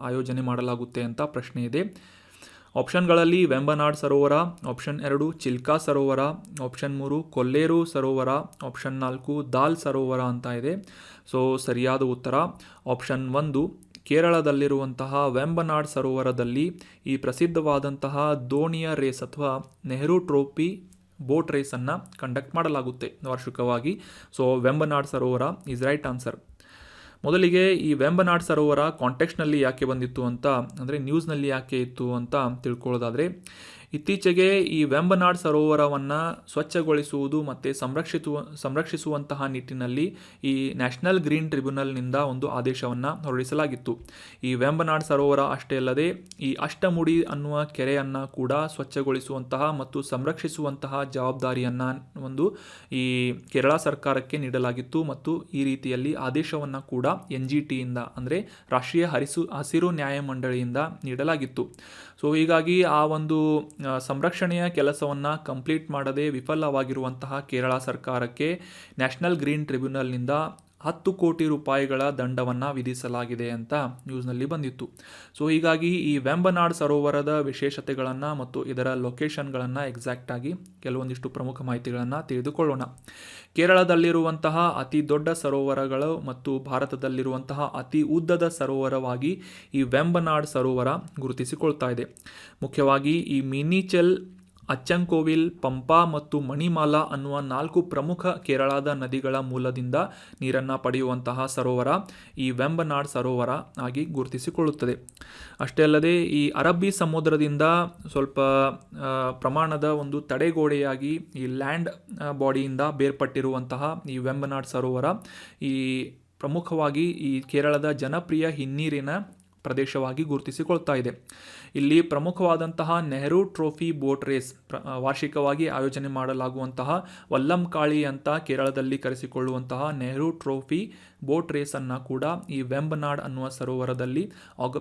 ಆಯೋಜನೆ ಮಾಡಲಾಗುತ್ತೆ ಅಂತ ಪ್ರಶ್ನೆ ಇದೆ. ಆಪ್ಷನ್ಗಳಲ್ಲಿ ವೆಂಬನಾಡ್ ಸರೋವರ, ಆಪ್ಷನ್ 2 ಚಿಲ್ಕಾ ಸರೋವರ, ಆಪ್ಷನ್ 3 ಕೊಲ್ಲೇರು ಸರೋವರ, ಆಪ್ಷನ್ 4 ದಾಲ್ ಸರೋವರ ಅಂತ ಇದೆ. ಸೊ ಸರಿಯಾದ ಉತ್ತರ ಆಪ್ಷನ್ 1 ಕೇರಳದಲ್ಲಿರುವಂತಹ ವೆಂಬನಾಡ್ ಸರೋವರದಲ್ಲಿ ಈ ಪ್ರಸಿದ್ಧವಾದಂತಹ ದೋಣಿಯ ರೇಸ್ ಅಥವಾ ನೆಹರು ಟ್ರೋಫಿ ಬೋಟ್ ರೇಸನ್ನು ಕಂಡಕ್ಟ್ ಮಾಡಲಾಗುತ್ತೆ ವಾರ್ಷಿಕವಾಗಿ. ಸೊ ವೆಂಬನಾಡ್ ಸರೋವರ ಈಸ್ ರೈಟ್ ಆನ್ಸರ್. ಮೊದಲಿಗೆ ಈ ವೆಂಬನಾಡ್ ಸರೋವರ ಕಾಂಟೆಕ್ಸ್ಟ್ನಲ್ಲಿ ಯಾಕೆ ಬಂದಿತ್ತು ಅಂತ, ಅಂದರೆ ನ್ಯೂಸ್ನಲ್ಲಿ ಯಾಕೆ ಇತ್ತು ಅಂತ ತಿಳ್ಕೊಳ್ಳೋದಾದರೆ, ಇತ್ತೀಚೆಗೆ ಈ ವೆಂಬನಾಡ್ ಸರೋವರವನ್ನು ಸ್ವಚ್ಛಗೊಳಿಸುವುದು ಮತ್ತು ಸಂರಕ್ಷಿಸುವಂತಹ ನಿಟ್ಟಿನಲ್ಲಿ ಈ ನ್ಯಾಷನಲ್ ಗ್ರೀನ್ ಟ್ರಿಬ್ಯುನಲ್ನಿಂದ ಒಂದು ಆದೇಶವನ್ನು ಹೊರಡಿಸಲಾಗಿತ್ತು. ಈ ವೆಂಬನಾಡ್ ಸರೋವರ ಅಷ್ಟೇ ಅಲ್ಲದೆ ಈ ಅಷ್ಟಮುಡಿ ಅನ್ನುವ ಕೆರೆಯನ್ನು ಕೂಡ ಸ್ವಚ್ಛಗೊಳಿಸುವಂತಹ ಮತ್ತು ಸಂರಕ್ಷಿಸುವಂತಹ ಜವಾಬ್ದಾರಿಯನ್ನು ಒಂದು ಈ ಕೇರಳ ಸರ್ಕಾರಕ್ಕೆ ನೀಡಲಾಗಿತ್ತು ಮತ್ತು ಈ ರೀತಿಯಲ್ಲಿ ಆದೇಶವನ್ನು ಕೂಡ NGTಯಿಂದ ಅಂದರೆ ರಾಷ್ಟ್ರೀಯ ಹಸಿರು ನ್ಯಾಯಮಂಡಳಿಯಿಂದ ನೀಡಲಾಗಿತ್ತು. ಸೊ ಹೀಗಾಗಿ ಆ ಒಂದು ಸಂರಕ್ಷಣೆಯ ಕೆಲಸವನ್ನು ಕಂಪ್ಲೀಟ್ ಮಾಡದೆ ವಿಫಲವಾಗಿರುವಂತಹ ಕೇರಳ ಸರ್ಕಾರಕ್ಕೆ ನ್ಯಾಷನಲ್ ಗ್ರೀನ್ ಟ್ರಿಬ್ಯುನಲ್ನಿಂದ 10 ಕೋಟಿ ರೂಪಾಯಿಗಳ ದಂಡವನ್ನು ವಿಧಿಸಲಾಗಿದೆ ಅಂತ ನ್ಯೂಸ್ನಲ್ಲಿ ಬಂದಿತ್ತು. ಸೊ ಹೀಗಾಗಿ ಈ ವೆಂಬನಾಡ್ ಸರೋವರದ ವಿಶೇಷತೆಗಳನ್ನು ಮತ್ತು ಇದರ ಲೊಕೇಶನ್ಗಳನ್ನು ಎಕ್ಸಾಕ್ಟಾಗಿ ಕೆಲವೊಂದಿಷ್ಟು ಪ್ರಮುಖ ಮಾಹಿತಿಗಳನ್ನು ತಿಳಿದುಕೊಳ್ಳೋಣ. ಕೇರಳದಲ್ಲಿರುವಂತಹ ಅತಿ ದೊಡ್ಡ ಸರೋವರಗಳು ಮತ್ತು ಭಾರತದಲ್ಲಿರುವಂತಹ ಅತಿ ಉದ್ದದ ಸರೋವರವಾಗಿ ಈ ವೆಂಬನಾಡ್ ಸರೋವರ ಗುರುತಿಸಿಕೊಳ್ತಾ ಇದೆ. ಮುಖ್ಯವಾಗಿ ಈ ಮಿನಿಚೆಲ್, ಅಚ್ಚಂಕೋವಿಲ್, ಪಂಪಾ ಮತ್ತು ಮಣಿಮಾಲಾ ಅನ್ನುವ 4 ಪ್ರಮುಖ ಕೇರಳದ ನದಿಗಳ ಮೂಲದಿಂದ ನೀರನ್ನು ಪಡೆಯುವಂತಹ ಸರೋವರ ಈ ವೆಂಬನಾಡ್ ಸರೋವರ ಆಗಿ ಗುರುತಿಸಿಕೊಳ್ಳುತ್ತದೆ. ಅಷ್ಟೇ ಅಲ್ಲದೆ ಈ ಅರಬ್ಬಿ ಸಮುದ್ರದಿಂದ ಸ್ವಲ್ಪ ಪ್ರಮಾಣದ ಒಂದು ತಡೆಗೋಡೆಯಾಗಿ ಈ ಲ್ಯಾಂಡ್ ಬಾಡಿಯಿಂದ ಬೇರ್ಪಟ್ಟಿರುವಂತಹ ಈ ವೆಂಬನಾಡ್ ಸರೋವರ ಈ ಪ್ರಮುಖವಾಗಿ ಈ ಕೇರಳದ ಜನಪ್ರಿಯ ಹಿನ್ನೀರಿನ ಪ್ರದೇಶವಾಗಿ ಗುರುತಿಸಿಕೊಳ್ತಾ ಇದೆ. ಇಲ್ಲಿ ಪ್ರಮುಖವಾದಂತಹ ನೆಹರು ಟ್ರೋಫಿ ಬೋಟ್ ರೇಸ್ ವಾರ್ಷಿಕವಾಗಿ ಆಯೋಜನೆ ಮಾಡಲಾಗುವಂತಹ ವಲ್ಲಂಕಾಳಿ ಅಂತ ಕೇರಳದಲ್ಲಿ ಕರೆಸಿಕೊಳ್ಳುವಂತಹ ನೆಹರು ಟ್ರೋಫಿ ಬೋಟ್ ರೇಸನ್ನು ಕೂಡ ಈ ವೆಂಬನಾಡ್ ಅನ್ನುವ ಸರೋವರದಲ್ಲಿ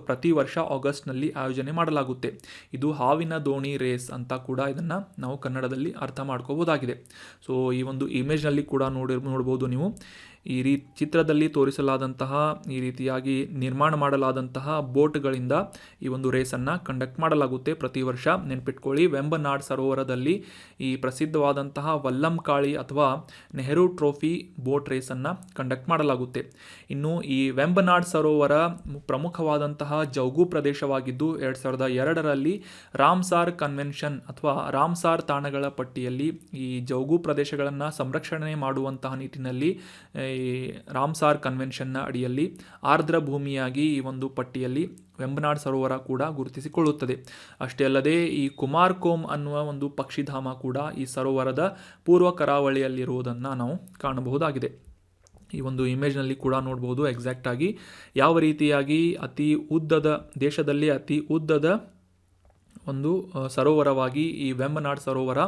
ಪ್ರತಿ ವರ್ಷ ಆಗಸ್ಟ್ನಲ್ಲಿ ಆಯೋಜನೆ ಮಾಡಲಾಗುತ್ತೆ. ಇದು ಹಾವಿನ ದೋಣಿ ರೇಸ್ ಅಂತ ಕೂಡ ಇದನ್ನು ನಾವು ಕನ್ನಡದಲ್ಲಿ ಅರ್ಥ ಮಾಡ್ಕೋಬೋದಾಗಿದೆ. ಸೊ ಈ ಒಂದು ಇಮೇಜ್ನಲ್ಲಿ ಕೂಡ ನೋಡ್ಬೋದು ನೀವು. ಈ ಚಿತ್ರದಲ್ಲಿ ತೋರಿಸಲಾದಂತಹ ಈ ರೀತಿಯಾಗಿ ನಿರ್ಮಾಣ ಮಾಡಲಾದಂತಹ ಬೋಟ್ಗಳಿಂದ ಈ ಒಂದು ರೇಸನ್ನು ಕಂಡಕ್ಟ್ ಮಾಡಲಾಗುತ್ತೆ ಪ್ರತಿ ವರ್ಷ. ನೆನ್ಪಿಟ್ಕೊಳ್ಳಿ, ವೆಂಬನಾಡ್ ಸರೋವರದಲ್ಲಿ ಈ ಪ್ರಸಿದ್ಧವಾದಂತಹ ವಲ್ಲಂಕಾಳಿ ಅಥವಾ ನೆಹರು ಟ್ರೋಫಿ ಬೋಟ್ ರೇಸನ್ನು ಕಂಡಕ್ಟ್ ಮಾಡಲಾಗುತ್ತೆ. ಇನ್ನು ಈ ವೆಂಬನಾಡ್ ಸರೋವರ ಪ್ರಮುಖವಾದಂತಹ ಜೌಗು ಪ್ರದೇಶವಾಗಿದ್ದು 2002ರಲ್ಲಿ ರಾಮ್ಸಾರ್ ಕನ್ವೆನ್ಷನ್ ಅಥವಾ ರಾಮ್ಸಾರ್ ತಾಣಗಳ ಪಟ್ಟಿಯಲ್ಲಿ ಈ ಜೌಗು ಪ್ರದೇಶಗಳನ್ನು ಸಂರಕ್ಷಣೆ ಮಾಡುವಂತಹ ನಿಟ್ಟಿನಲ್ಲಿ ಈ ರಾಮ್ಸಾರ್ ಕನ್ವೆನ್ಷನ್ನ ಅಡಿಯಲ್ಲಿ ಆರ್ದ್ರ ಭೂಮಿಯಾಗಿ ಈ ಒಂದು ಪಟ್ಟಿಯಲ್ಲಿ ವೆಂಬನಾಡ್ ಸರೋವರ ಕೂಡ ಗುರುತಿಸಿಕೊಳ್ಳುತ್ತದೆ. ಅಷ್ಟೇ ಅಲ್ಲದೆ ಈ ಕುಮಾರ್ಕೋಮ್ ಅನ್ನುವ ಒಂದು ಪಕ್ಷಿಧಾಮ ಕೂಡ ಈ ಸರೋವರದ ಪೂರ್ವ ಕರಾವಳಿಯಲ್ಲಿರುವುದನ್ನು ನಾವು ಕಾಣಬಹುದಾಗಿದೆ. ಈ ಒಂದು ಇಮೇಜ್ನಲ್ಲಿ ಕೂಡ ನೋಡ್ಬೋದು ಎಕ್ಸಾಕ್ಟಾಗಿ ಯಾವ ರೀತಿಯಾಗಿ ದೇಶದಲ್ಲಿ ಅತಿ ಉದ್ದದ ಒಂದು ಸರೋವರವಾಗಿ ಈ ವೆಂಬನಾಡ್ ಸರೋವರ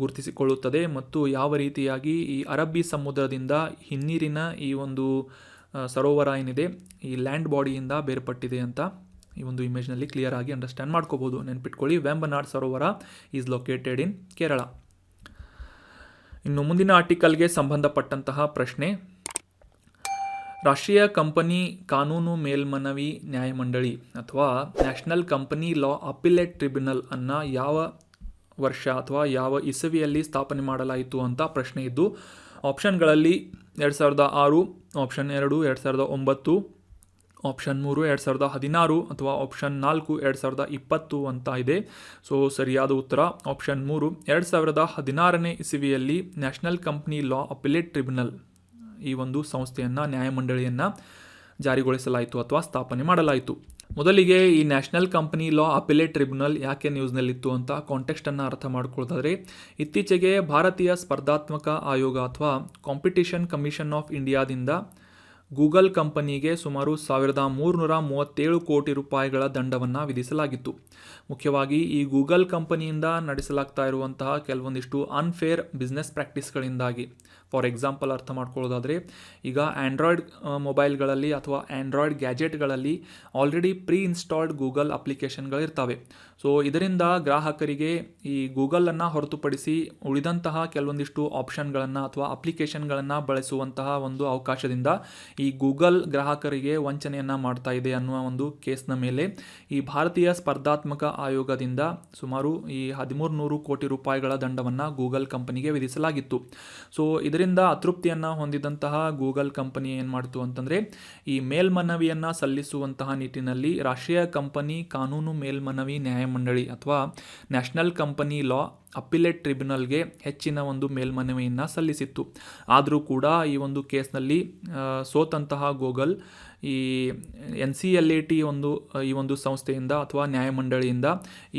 ಗುರುತಿಸಿಕೊಳ್ಳುತ್ತದೆ ಮತ್ತು ಯಾವ ರೀತಿಯಾಗಿ ಈ ಅರಬ್ಬಿ ಸಮುದ್ರದಿಂದ ಹಿನ್ನೀರಿನ ಈ ಒಂದು ಸರೋವರ ಏನಿದೆ ಈ ಲ್ಯಾಂಡ್ ಬಾಡಿಯಿಂದ ಬೇರ್ಪಟ್ಟಿದೆ ಅಂತ ಈ ಒಂದು ಇಮೇಜ್ನಲ್ಲಿ ಕ್ಲಿಯರ್ ಆಗಿ ಅಂಡರ್ಸ್ಟ್ಯಾಂಡ್ ಮಾಡ್ಕೋಬೋದು. ನೆನ್ಪಿಟ್ಕೊಳ್ಳಿ, ವೆಂಬನಾಡ್ ಸರೋವರ ಈಸ್ ಲೊಕೇಟೆಡ್ ಇನ್ ಕೇರಳ. ಇನ್ನು ಮುಂದಿನ ಆರ್ಟಿಕಲ್ಗೆ ಸಂಬಂಧಪಟ್ಟಂತಹ ಪ್ರಶ್ನೆ, ರಾಷ್ಟ್ರೀಯ ಕಂಪನಿ ಕಾನೂನು ಮೇಲ್ಮನವಿ ನ್ಯಾಯಮಂಡಳಿ ಅಥವಾ national company law appellate tribunal ಅನ್ನು ಯಾವ ವರ್ಷ ಅಥವಾ ಯಾವ ಇಸವಿಯಲ್ಲಿ ಸ್ಥಾಪನೆ ಮಾಡಲಾಯಿತು ಅಂತ ಪ್ರಶ್ನೆ ಇದ್ದು, ಆಪ್ಷನ್ಗಳಲ್ಲಿ 2006, ಆಪ್ಷನ್ 2 2009, ಆಪ್ಷನ್ 3 2016 ಅಥವಾ ಆಪ್ಷನ್ 4 2020 ಅಂತ ಇದೆ. ಸೊ ಸರಿಯಾದ ಉತ್ತರ ಆಪ್ಷನ್ 3 2016ನೇ ಇಸವಿಯಲ್ಲಿ national company law appellate tribunal ಈ ಒಂದು ಸಂಸ್ಥೆಯನ್ನು, ನ್ಯಾಯಮಂಡಳಿಯನ್ನು ಜಾರಿಗೊಳಿಸಲಾಯಿತು ಅಥವಾ ಸ್ಥಾಪನೆ ಮಾಡಲಾಯಿತು. ಮೊದಲಿಗೆ ಈ national company law appellate tribunal ಯಾಕೆ ನ್ಯೂಸ್ನಲ್ಲಿತ್ತು ಅಂತ ಕಾಂಟೆಕ್ಸ್ಟನ್ನು ಅರ್ಥ ಮಾಡ್ಕೊಳ್ಳೋದಾದರೆ, ಇತ್ತೀಚೆಗೆ ಭಾರತೀಯ ಸ್ಪರ್ಧಾತ್ಮಕ ಆಯೋಗ ಅಥವಾ ಕಾಂಪಿಟಿಷನ್ ಕಮಿಷನ್ ಆಫ್ ಇಂಡಿಯಾದಿಂದ ಗೂಗಲ್ ಕಂಪನಿಗೆ ಸುಮಾರು 1337 ಕೋಟಿ ರೂಪಾಯಿಗಳ ದಂಡವನ್ನು ವಿಧಿಸಲಾಗಿತ್ತು. ಮುಖ್ಯವಾಗಿ ಈ ಗೂಗಲ್ ಕಂಪನಿಯಿಂದ ನಡೆಸಲಾಗ್ತಾ ಇರುವಂತಹ ಕೆಲವೊಂದಿಷ್ಟು ಅನ್ಫೇರ್ ಬಿಸ್ನೆಸ್ ಪ್ರಾಕ್ಟೀಸ್ಗಳಿಂದಾಗಿ. ಫಾರ್ ಎಕ್ಸಾಂಪಲ್ ಅರ್ಥ ಮಾಡ್ಕೊಳ್ಳೋದಾದರೆ, ಈಗ ಆ್ಯಂಡ್ರಾಯ್ಡ್ ಮೊಬೈಲ್ಗಳಲ್ಲಿ ಅಥವಾ ಆ್ಯಂಡ್ರಾಯ್ಡ್ ಗ್ಯಾಜೆಟ್ಗಳಲ್ಲಿ ಆಲ್ರೆಡಿ ಪ್ರೀ ಇನ್ಸ್ಟಾಲ್ಡ್ ಗೂಗಲ್ ಅಪ್ಲಿಕೇಶನ್ಗಳಿರ್ತವೆ. ಸೊ ಇದರಿಂದ ಗ್ರಾಹಕರಿಗೆ ಈ ಗೂಗಲನ್ನು ಹೊರತುಪಡಿಸಿ ಉಳಿದಂತಹ ಕೆಲವೊಂದಿಷ್ಟು ಆಪ್ಷನ್ಗಳನ್ನು ಅಥವಾ ಅಪ್ಲಿಕೇಶನ್ಗಳನ್ನು ಬಳಸುವಂತಹ ಒಂದು ಅವಕಾಶದಿಂದ ಈ ಗೂಗಲ್ ಗ್ರಾಹಕರಿಗೆ ವಂಚನೆಯನ್ನು ಮಾಡ್ತಾ ಇದೆ ಅನ್ನುವ ಒಂದು ಕೇಸ್ನ ಮೇಲೆ ಈ ಭಾರತೀಯ ಸ್ಪರ್ಧಾತ್ಮಕ ಆಯೋಗದಿಂದ ಸುಮಾರು ಈ 1300 ಕೋಟಿ ರೂಪಾಯಿಗಳ ದಂಡವನ್ನು ಗೂಗಲ್ ಕಂಪನಿಗೆ ವಿಧಿಸಲಾಗಿತ್ತು. ಸೊ ಇದರಿಂದ ಅತೃಪ್ತಿಯನ್ನು ಹೊಂದಿದಂತಹ ಗೂಗಲ್ ಕಂಪನಿ ಏನು ಮಾಡ್ತು ಅಂತಂದರೆ, ಈ ಮೇಲ್ಮನವಿಯನ್ನು ಸಲ್ಲಿಸುವಂತಹ ನಿಟ್ಟಿನಲ್ಲಿ ರಾಷ್ಟ್ರೀಯ ಕಂಪನಿ ಕಾನೂನು ಮೇಲ್ಮನವಿ ನ್ಯಾಯಮಂಡಳಿ ಅಥವಾ ನ್ಯಾಷನಲ್ ಕಂಪನಿ ಲಾ ಅಪಿಲೇಟ್ ಟ್ರಿಬ್ಯುನಲ್ಗೆ ಹೆಚ್ಚಿನ ಒಂದು ಮೇಲ್ಮನವಿಯನ್ನು ಸಲ್ಲಿಸಿತ್ತು. ಆದರೂ ಕೂಡ ಈ ಒಂದು ಕೇಸ್ನಲ್ಲಿ ಸೋತಂತಹ ಗೂಗಲ್ ಈ NCLAT ಈ ಒಂದು ಸಂಸ್ಥೆಯಿಂದ ಅಥವಾ ನ್ಯಾಯಮಂಡಳಿಯಿಂದ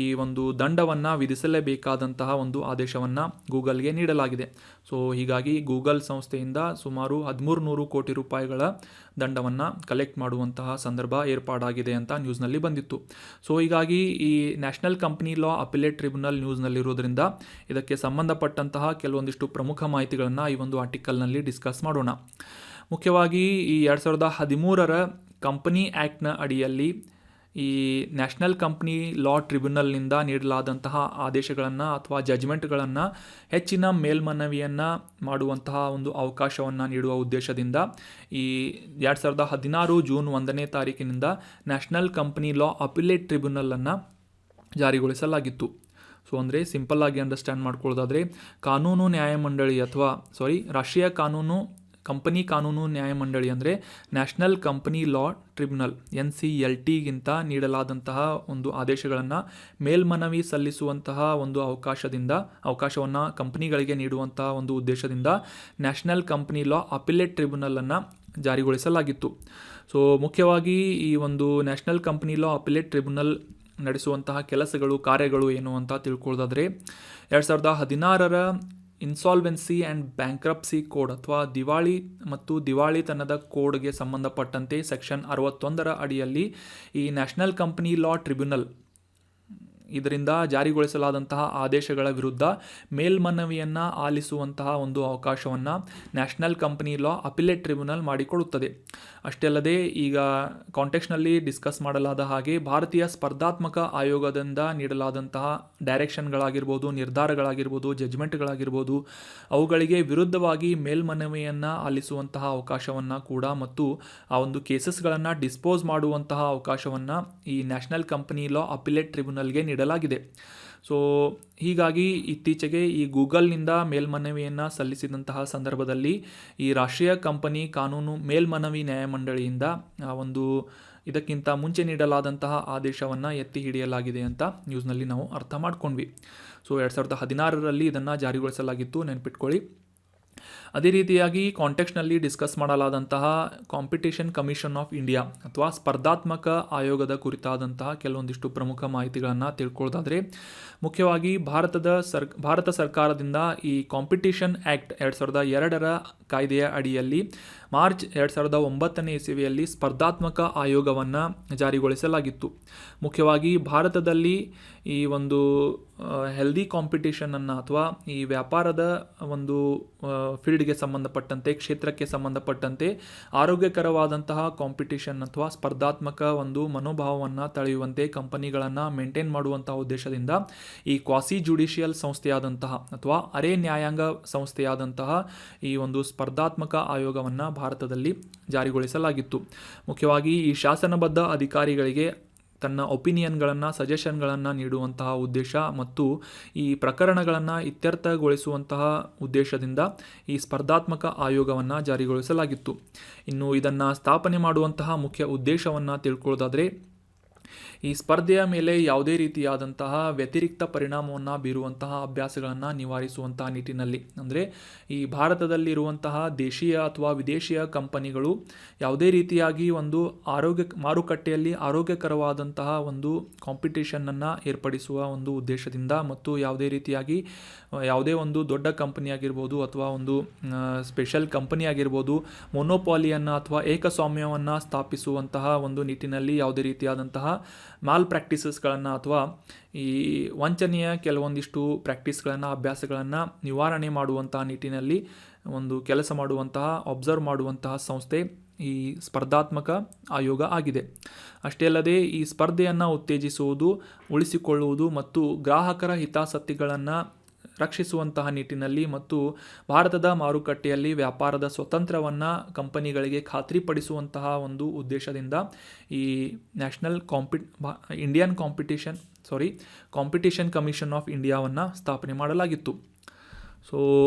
ಈ ಒಂದು ದಂಡವನ್ನು ವಿಧಿಸಲೇಬೇಕಾದಂತಹ ಒಂದು ಆದೇಶವನ್ನು ಗೂಗಲ್ಗೆ ನೀಡಲಾಗಿದೆ. ಸೊ ಹೀಗಾಗಿ ಗೂಗಲ್ ಸಂಸ್ಥೆಯಿಂದ ಸುಮಾರು 1300 ಕೋಟಿ ರೂಪಾಯಿಗಳ ದಂಡವನ್ನು ಕಲೆಕ್ಟ್ ಮಾಡುವಂತಹ ಸಂದರ್ಭ ಏರ್ಪಾಡಾಗಿದೆ ಅಂತ ನ್ಯೂಸ್ನಲ್ಲಿ ಬಂದಿತ್ತು. ಸೊ ಹೀಗಾಗಿ ಈ national company law appellate tribunal ನ್ಯೂಸ್ನಲ್ಲಿರೋದ್ರಿಂದ ಇದಕ್ಕೆ ಸಂಬಂಧಪಟ್ಟಂತಹ ಕೆಲವೊಂದಿಷ್ಟು ಪ್ರಮುಖ ಮಾಹಿತಿಗಳನ್ನು ಈ ಒಂದು ಆರ್ಟಿಕಲ್ನಲ್ಲಿ ಡಿಸ್ಕಸ್ ಮಾಡೋಣ. ಮುಖ್ಯವಾಗಿ ಈ 2013ರ ಕಂಪನಿ ಆ್ಯಕ್ಟ್ನ ಅಡಿಯಲ್ಲಿ ಈ ನ್ಯಾಷನಲ್ ಕಂಪನಿ ಲಾ ಟ್ರಿಬ್ಯುನಲ್ನಿಂದ ನೀಡಲಾದಂತಹ ಆದೇಶಗಳನ್ನು ಅಥವಾ ಜಜ್ಮೆಂಟ್ಗಳನ್ನು ಹೆಚ್ಚಿನ ಮೇಲ್ಮನವಿಯನ್ನು ಮಾಡುವಂತಹ ಒಂದು ಅವಕಾಶವನ್ನು ನೀಡುವ ಉದ್ದೇಶದಿಂದ ಈ 2016 ಜೂನ್ 1ನೇ ತಾರೀಕಿನಿಂದ ನ್ಯಾಷನಲ್ ಕಂಪನಿ ಲಾ ಅಪಿಲೇಟ್ ಟ್ರಿಬ್ಯುನಲನ್ನು ಜಾರಿಗೊಳಿಸಲಾಗಿತ್ತು. ಸೊ ಅಂದರೆ ಸಿಂಪಲ್ ಆಗಿ ಅಂಡರ್ಸ್ಟ್ಯಾಂಡ್ ಮಾಡ್ಕೊಳ್ಳೋದಾದರೆ, ಕಾನೂನು ನ್ಯಾಯಮಂಡಳಿ ರಾಷ್ಟ್ರೀಯ ಕಂಪನಿ ಕಾನೂನು ನ್ಯಾಯಮಂಡಳಿ ಅಂದರೆ ನ್ಯಾಷನಲ್ ಕಂಪನಿ ಲಾ ಟ್ರಿಬ್ಯುನಲ್ NCLTಗಿಂತ ನೀಡಲಾದಂತಹ ಒಂದು ಆದೇಶಗಳನ್ನು ಮೇಲ್ಮನವಿ ಸಲ್ಲಿಸುವಂತಹ ಒಂದು ಅವಕಾಶವನ್ನು ಕಂಪನಿಗಳಿಗೆ ನೀಡುವಂತಹ ಒಂದು ಉದ್ದೇಶದಿಂದ ನ್ಯಾಷನಲ್ ಕಂಪನಿ ಲಾ ಅಪಿಲೇಟ್ ಟ್ರಿಬ್ಯುನಲನ್ನು ಜಾರಿಗೊಳಿಸಲಾಗಿತ್ತು. ಸೊ ಮುಖ್ಯವಾಗಿ ಈ ಒಂದು national company law appellate tribunal ನಡೆಸುವಂತಹ ಕಾರ್ಯಗಳು ಏನು ಅಂತ ತಿಳ್ಕೊಳ್ಳೋದಾದರೆ, 2016ರ ಇನ್ಸಾಲ್ವೆನ್ಸಿ ಆ್ಯಂಡ್ ಬ್ಯಾಂಕ್ರಪ್ಸಿ ಕೋಡ್ ಅಥವಾ ದಿವಾಳಿ ಮತ್ತು ದಿವಾಳಿತನದ ಕೋಡ್ಗೆ ಸಂಬಂಧಪಟ್ಟಂತೆ ಸೆಕ್ಷನ್ 61ರ ಅಡಿಯಲ್ಲಿ ಈ ನ್ಯಾಷನಲ್ ಕಂಪನಿ ಲಾ ಟ್ರಿಬ್ಯುನಲ್ ಇದರಿಂದ ಜಾರಿಗೊಳಿಸಲಾದಂತಹ ಆದೇಶಗಳ ವಿರುದ್ಧ ಮೇಲ್ಮನವಿಯನ್ನು ಆಲಿಸುವಂತಹ ಒಂದು ಅವಕಾಶವನ್ನು national company law appellate tribunal ಮಾಡಿಕೊಡುತ್ತದೆ. ಅಷ್ಟೇ ಅಲ್ಲದೆ ಈಗ ಕಾಂಟೆಕ್ಸ್ಟ್ನಲ್ಲಿ ಡಿಸ್ಕಸ್ ಮಾಡಲಾದ ಹಾಗೆ ಭಾರತೀಯ ಸ್ಪರ್ಧಾತ್ಮಕ ಆಯೋಗದಿಂದ ನೀಡಲಾದಂತಹ ಡೈರೆಕ್ಷನ್ಗಳಾಗಿರ್ಬೋದು, ನಿರ್ಧಾರಗಳಾಗಿರ್ಬೋದು, ಜಜ್ಮೆಂಟ್ಗಳಾಗಿರ್ಬೋದು, ಅವುಗಳಿಗೆ ವಿರುದ್ಧವಾಗಿ ಮೇಲ್ಮನವಿಯನ್ನು ಆಲಿಸುವಂತಹ ಅವಕಾಶವನ್ನು ಕೂಡ ಮತ್ತು ಆ ಒಂದು ಕೇಸಸ್ಗಳನ್ನು ಡಿಸ್ಪೋಸ್ ಮಾಡುವಂತಹ ಅವಕಾಶವನ್ನು ಈ ನ್ಯಾಷನಲ್ ಕಂಪನಿ ಲಾ ಅಪಿಲೇಟ್ ಟ್ರಿಬ್ಯುನಲ್ಗೆ ನೀಡಲಾಗಿದೆ. ಸೊ ಹೀಗಾಗಿ ಇತ್ತೀಚೆಗೆ ಈ ಗೂಗಲ್ನಿಂದ ಮೇಲ್ಮನವಿಯನ್ನು ಸಲ್ಲಿಸಿದಂತಹ ಸಂದರ್ಭದಲ್ಲಿ ಈ ರಾಷ್ಟ್ರೀಯ ಕಂಪನಿ ಕಾನೂನು ಮೇಲ್ಮನವಿ ನ್ಯಾಯಮಂಡಳಿಯಿಂದ ಇದಕ್ಕಿಂತ ಮುಂಚೆ ನೀಡಲಾದಂತಹ ಆದೇಶವನ್ನು ಎತ್ತಿ ಹಿಡಿಯಲಾಗಿದೆ ಅಂತ ನ್ಯೂಸ್ನಲ್ಲಿ ನಾವು ಅರ್ಥ ಮಾಡ್ಕೊಂಡ್ವಿ. ಸೊ 2016ರಲ್ಲಿ ಇದನ್ನು ಜಾರಿಗೊಳಿಸಲಾಗಿತ್ತು, ನೆನ್ಪಿಟ್ಕೊಳ್ಳಿ. ಅದೇ ರೀತಿಯಾಗಿ ಕಾಂಟೆಕ್ಸ್ಟ್ನಲ್ಲಿ ಡಿಸ್ಕಸ್ ಮಾಡಲಾದಂತಹ ಕಾಂಪಿಟೇಷನ್ ಕಮಿಷನ್ ಆಫ್ ಇಂಡಿಯಾ ಅಥವಾ ಸ್ಪರ್ಧಾತ್ಮಕ ಆಯೋಗದ ಕುರಿತಾದಂತಹ ಕೆಲವೊಂದಿಷ್ಟು ಪ್ರಮುಖ ಮಾಹಿತಿಗಳನ್ನು ತಿಳ್ಕೊಳ್ಳೋದಾದರೆ, ಮುಖ್ಯವಾಗಿ ಭಾರತ ಸರ್ಕಾರದಿಂದ ಈ ಕಾಂಪಿಟೇಷನ್ ಆ್ಯಕ್ಟ್ 2002ರ ಕಾಯ್ದೆಯ ಅಡಿಯಲ್ಲಿ ಮಾರ್ಚ್ 2009ನೇ ಇಸವಿಯಲ್ಲಿ ಸ್ಪರ್ಧಾತ್ಮಕ ಆಯೋಗವನ್ನು ಜಾರಿಗೊಳಿಸಲಾಗಿತ್ತು. ಮುಖ್ಯವಾಗಿ ಭಾರತದಲ್ಲಿ ಈ ಒಂದು ಹೆಲ್ದಿ ಕಾಂಪಿಟೇಷನನ್ನು ಅಥವಾ ಈ ವ್ಯಾಪಾರದ ಒಂದು ಫೀಲ್ಡ್ಗೆ ಸಂಬಂಧಪಟ್ಟಂತೆ, ಕ್ಷೇತ್ರಕ್ಕೆ ಸಂಬಂಧಪಟ್ಟಂತೆ ಆರೋಗ್ಯಕರವಾದಂತಹ ಕಾಂಪಿಟೇಷನ್ ಅಥವಾ ಸ್ಪರ್ಧಾತ್ಮಕ ಒಂದು ಮನೋಭಾವವನ್ನು ತಳೆಯುವಂತೆ ಕಂಪನಿಗಳನ್ನು ಮೇಂಟೈನ್ ಮಾಡುವಂತಹ ಉದ್ದೇಶದಿಂದ ಈ ಕ್ವಾಸಿ ಜುಡಿಷಿಯಲ್ ಸಂಸ್ಥೆಯಾದಂತಹ ಅಥವಾ ಅರೆ ನ್ಯಾಯಾಂಗ ಸಂಸ್ಥೆಯಾದಂತಹ ಈ ಒಂದು ಸ್ಪರ್ಧಾತ್ಮಕ ಆಯೋಗವನ್ನು ಭಾರತದಲ್ಲಿ ಜಾರಿಗೊಳಿಸಲಾಗಿತ್ತು. ಮುಖ್ಯವಾಗಿ ಈ ಶಾಸನಬದ್ಧ ಅಧಿಕಾರಿಗಳಿಗೆ ತನ್ನ ಒಪಿನಿಯನ್ಗಳನ್ನು, ಸಜೆಷನ್ಗಳನ್ನು ನೀಡುವಂತಹ ಉದ್ದೇಶ ಮತ್ತು ಈ ಪ್ರಕರಣಗಳನ್ನು ಇತ್ಯರ್ಥಗೊಳಿಸುವಂತಹ ಉದ್ದೇಶದಿಂದ ಈ ಸ್ಪರ್ಧಾತ್ಮಕ ಆಯೋಗವನ್ನು ಜಾರಿಗೊಳಿಸಲಾಗಿತ್ತು. ಇನ್ನು ಇದನ್ನು ಸ್ಥಾಪನೆ ಮಾಡುವಂತಹ ಮುಖ್ಯ ಉದ್ದೇಶವನ್ನು ತಿಳ್ಕೊಳ್ಳೋದಾದರೆ, ಈ ಸ್ಪರ್ಧೆಯ ಮೇಲೆ ಯಾವುದೇ ರೀತಿಯಾದಂತಹ ವ್ಯತಿರಿಕ್ತ ಪರಿಣಾಮವನ್ನು ಬೀರುವಂತಹ ಅಭ್ಯಾಸಗಳನ್ನು ನಿವಾರಿಸುವಂತಹ ನಿಟ್ಟಿನಲ್ಲಿ, ಅಂದರೆ ಈ ಭಾರತದಲ್ಲಿರುವಂತಹ ದೇಶೀಯ ಅಥವಾ ವಿದೇಶಿಯ ಕಂಪನಿಗಳು ಯಾವುದೇ ರೀತಿಯಾಗಿ ಒಂದು ಮಾರುಕಟ್ಟೆಯಲ್ಲಿ ಆರೋಗ್ಯಕರವಾದಂತಹ ಒಂದು ಕಾಂಪಿಟೇಷನನ್ನು ಏರ್ಪಡಿಸುವ ಒಂದು ಉದ್ದೇಶದಿಂದ ಮತ್ತು ಯಾವುದೇ ರೀತಿಯಾಗಿ ಯಾವುದೇ ಒಂದು ದೊಡ್ಡ ಕಂಪನಿ ಆಗಿರ್ಬೋದು ಅಥವಾ ಒಂದು ಸ್ಪೆಷಲ್ ಕಂಪನಿ ಆಗಿರ್ಬೋದು ಮೊನೋಪಾಲಿಯನ್ನು ಅಥವಾ ಏಕಸ್ವಾಮ್ಯವನ್ನು ಸ್ಥಾಪಿಸುವಂತಹ ಒಂದು ನಿಟ್ಟಿನಲ್ಲಿ ಯಾವುದೇ ರೀತಿಯಾದಂತಹ ಮಾಲ್ ಪ್ರಾಕ್ಟೀಸಸ್ಗಳನ್ನು ಅಥವಾ ಈ ವಂಚನೆಯ ಕೆಲವೊಂದಿಷ್ಟು ಪ್ರಾಕ್ಟೀಸ್ಗಳನ್ನು, ಅಭ್ಯಾಸಗಳನ್ನು ನಿವಾರಣೆ ಮಾಡುವಂತಹ ನಿಟ್ಟಿನಲ್ಲಿ ಒಂದು ಕೆಲಸ ಮಾಡುವಂತಹ, ಅಬ್ಸರ್ವ್ ಮಾಡುವಂತಹ ಸಂಸ್ಥೆ ಈ ಸ್ಪರ್ಧಾತ್ಮಕ ಆಯೋಗ ಆಗಿದೆ. ಅಷ್ಟೇ ಅಲ್ಲದೆ ಈ ಸ್ಪರ್ಧೆಯನ್ನು ಉತ್ತೇಜಿಸುವುದು, ಉಳಿಸಿಕೊಳ್ಳುವುದು ಮತ್ತು ಗ್ರಾಹಕರ ಹಿತಾಸಕ್ತಿಗಳನ್ನು ರಕ್ಷಿಸುವಂತಹ ನಿಟ್ಟಿನಲ್ಲಿ ಮತ್ತು ಭಾರತದ ಮಾರುಕಟ್ಟೆಯಲ್ಲಿ ವ್ಯಾಪಾರದ ಸ್ವಾತಂತ್ರ್ಯವನ್ನು ಕಂಪನಿಗಳಿಗೆ ಖಾತ್ರಿಪಡಿಸುವಂತಹ ಒಂದು ಉದ್ದೇಶದಿಂದ ಈ ಕಾಂಪಿಟೇಷನ್ ಕಮಿಷನ್ ಆಫ್ ಇಂಡಿಯಾವನ್ನು ಸ್ಥಾಪನೆ ಮಾಡಲಾಗಿತ್ತು. ಸೊ